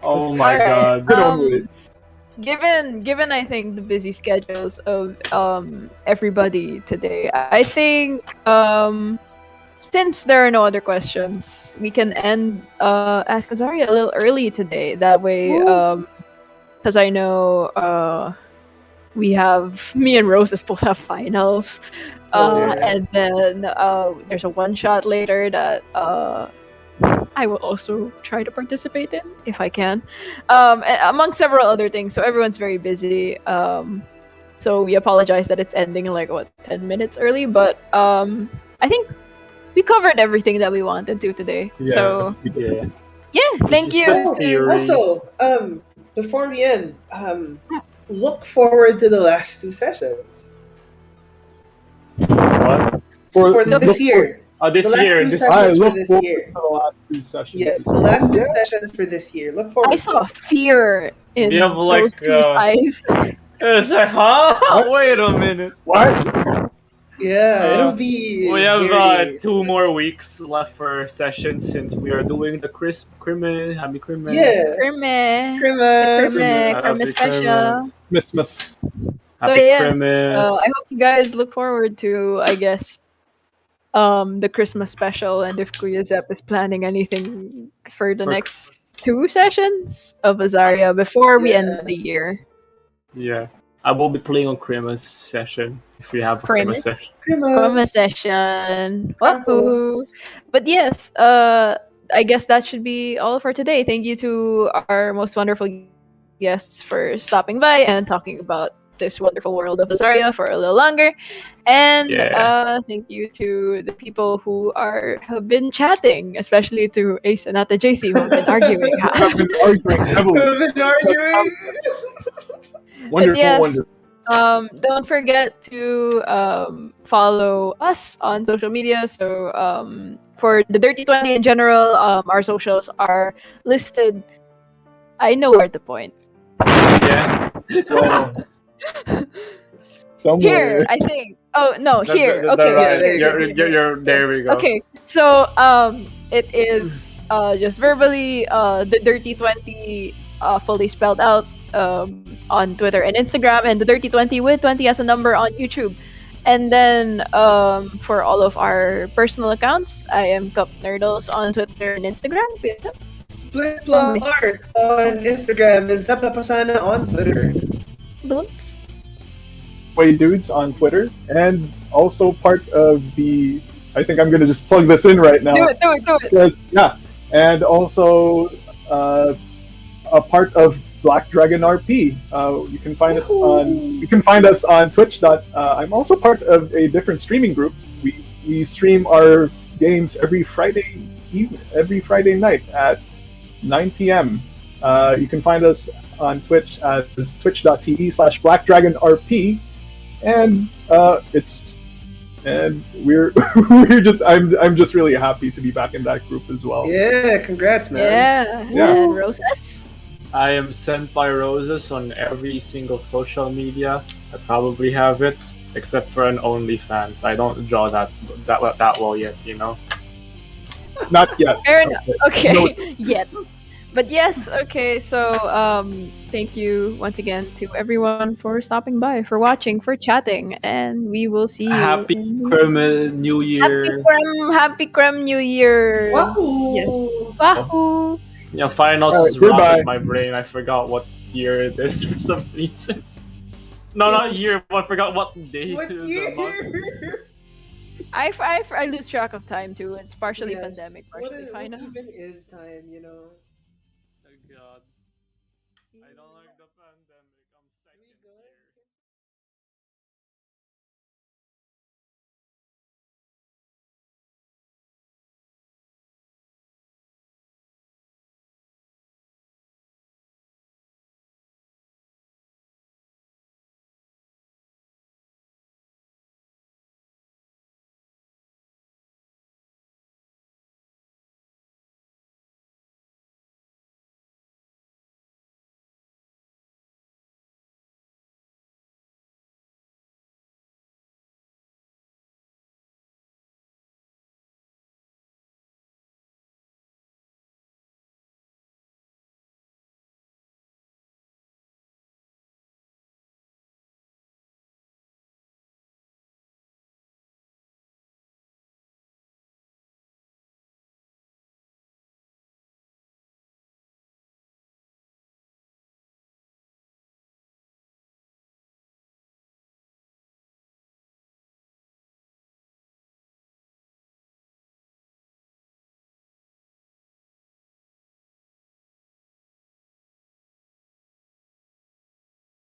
Oh my Alright. god. get on with it. given I think the busy schedules of everybody today, I think since there are no other questions, we can end Ask Azaria a little early today. That way, because I know me and Roses both have finals. And then there's a one shot later that I will also try to participate in if I can, among several other things. So everyone's very busy. So we apologize that it's ending in like 10 minutes early, but I think we covered everything that we wanted to today. Yeah, So yeah. thank you. Also, before we end, look forward to the last two sessions What? for this year. Oh, this The last year. two This sessions I for look this forward year. to the last two sessions. Yes, the last two sessions for this year. Look forward. I saw fear in We have, like, those two eyes. It's like, huh? Wait a minute. What? Yeah, it'll be. We have very- 2 more weeks left for sessions since we are doing the Christmas, Happy Christmas. Yeah, Krime. Christmas. Krime. Happy special. Christmas. Happy yes, Christmas. I hope you guys look forward to, I guess, the Christmas special, and if Kuya Zep is planning anything for the next 2 sessions of Azaria before we end the year. Yeah. I will be playing on Christmas session if we have a Christmas session. Christmas session. Wahoo! But yes, I guess that should be all for today. Thank you to our most wonderful guests for stopping by and talking about this wonderful world of Azaria for a little longer. And thank you to the people who have been chatting, especially to Ace and Ata JC who have been arguing. I've been arguing heavily. I've been arguing. Wonderful. Don't forget to follow us on social media. So for the Dirty 20 in general, our socials are listed. I know where to point. Yeah. Somewhere. Here, I think. Oh no, here. Okay. Right. Yeah, there we go. Okay. So it is just verbally the Dirty 20 fully spelled out on Twitter and Instagram, and the Dirty 20 with 20 as a number on YouTube. And then for all of our personal accounts, I am Cup Nerdles on Twitter and Instagram. Flip Flop Art on Instagram and Zapla Pasana on Twitter. Boots. Way Dudes on Twitter, and also part of the. I think I'm gonna just plug this in right now. Do it. Because, yeah, and also a part of Black Dragon RP. You can find it on. You can find us on Twitch. I'm also part of a different streaming group. We stream our games every Friday night at 9 p.m. You can find us on Twitch as twitch.tv/BlackDragonRP, and we're just I'm just really happy to be back in that group as well. Yeah, congrats, man. Yeah. And Roses. I am Senpai Roses on every single social media. I probably have it. except for an OnlyFans. I don't draw that well yet, you know. Not yet. Fair enough. Okay, No. yet. But yes, okay, so thank you once again to everyone for stopping by, for watching, for chatting, and we will see you Happy in Kermit New Year. Happy Creme New Year. Wahoo! Yes. Wahoo! Yeah, finals Alright, is wrong goodbye. in my brain. I forgot what year it is for some reason. No, not Yes. year, but I forgot what day What it is a month. year? I lose track of time too. It's partially Yes. pandemic, partially What finals. even is time, you know? Oh god. I don't like the pandemic. I'm second We good? here.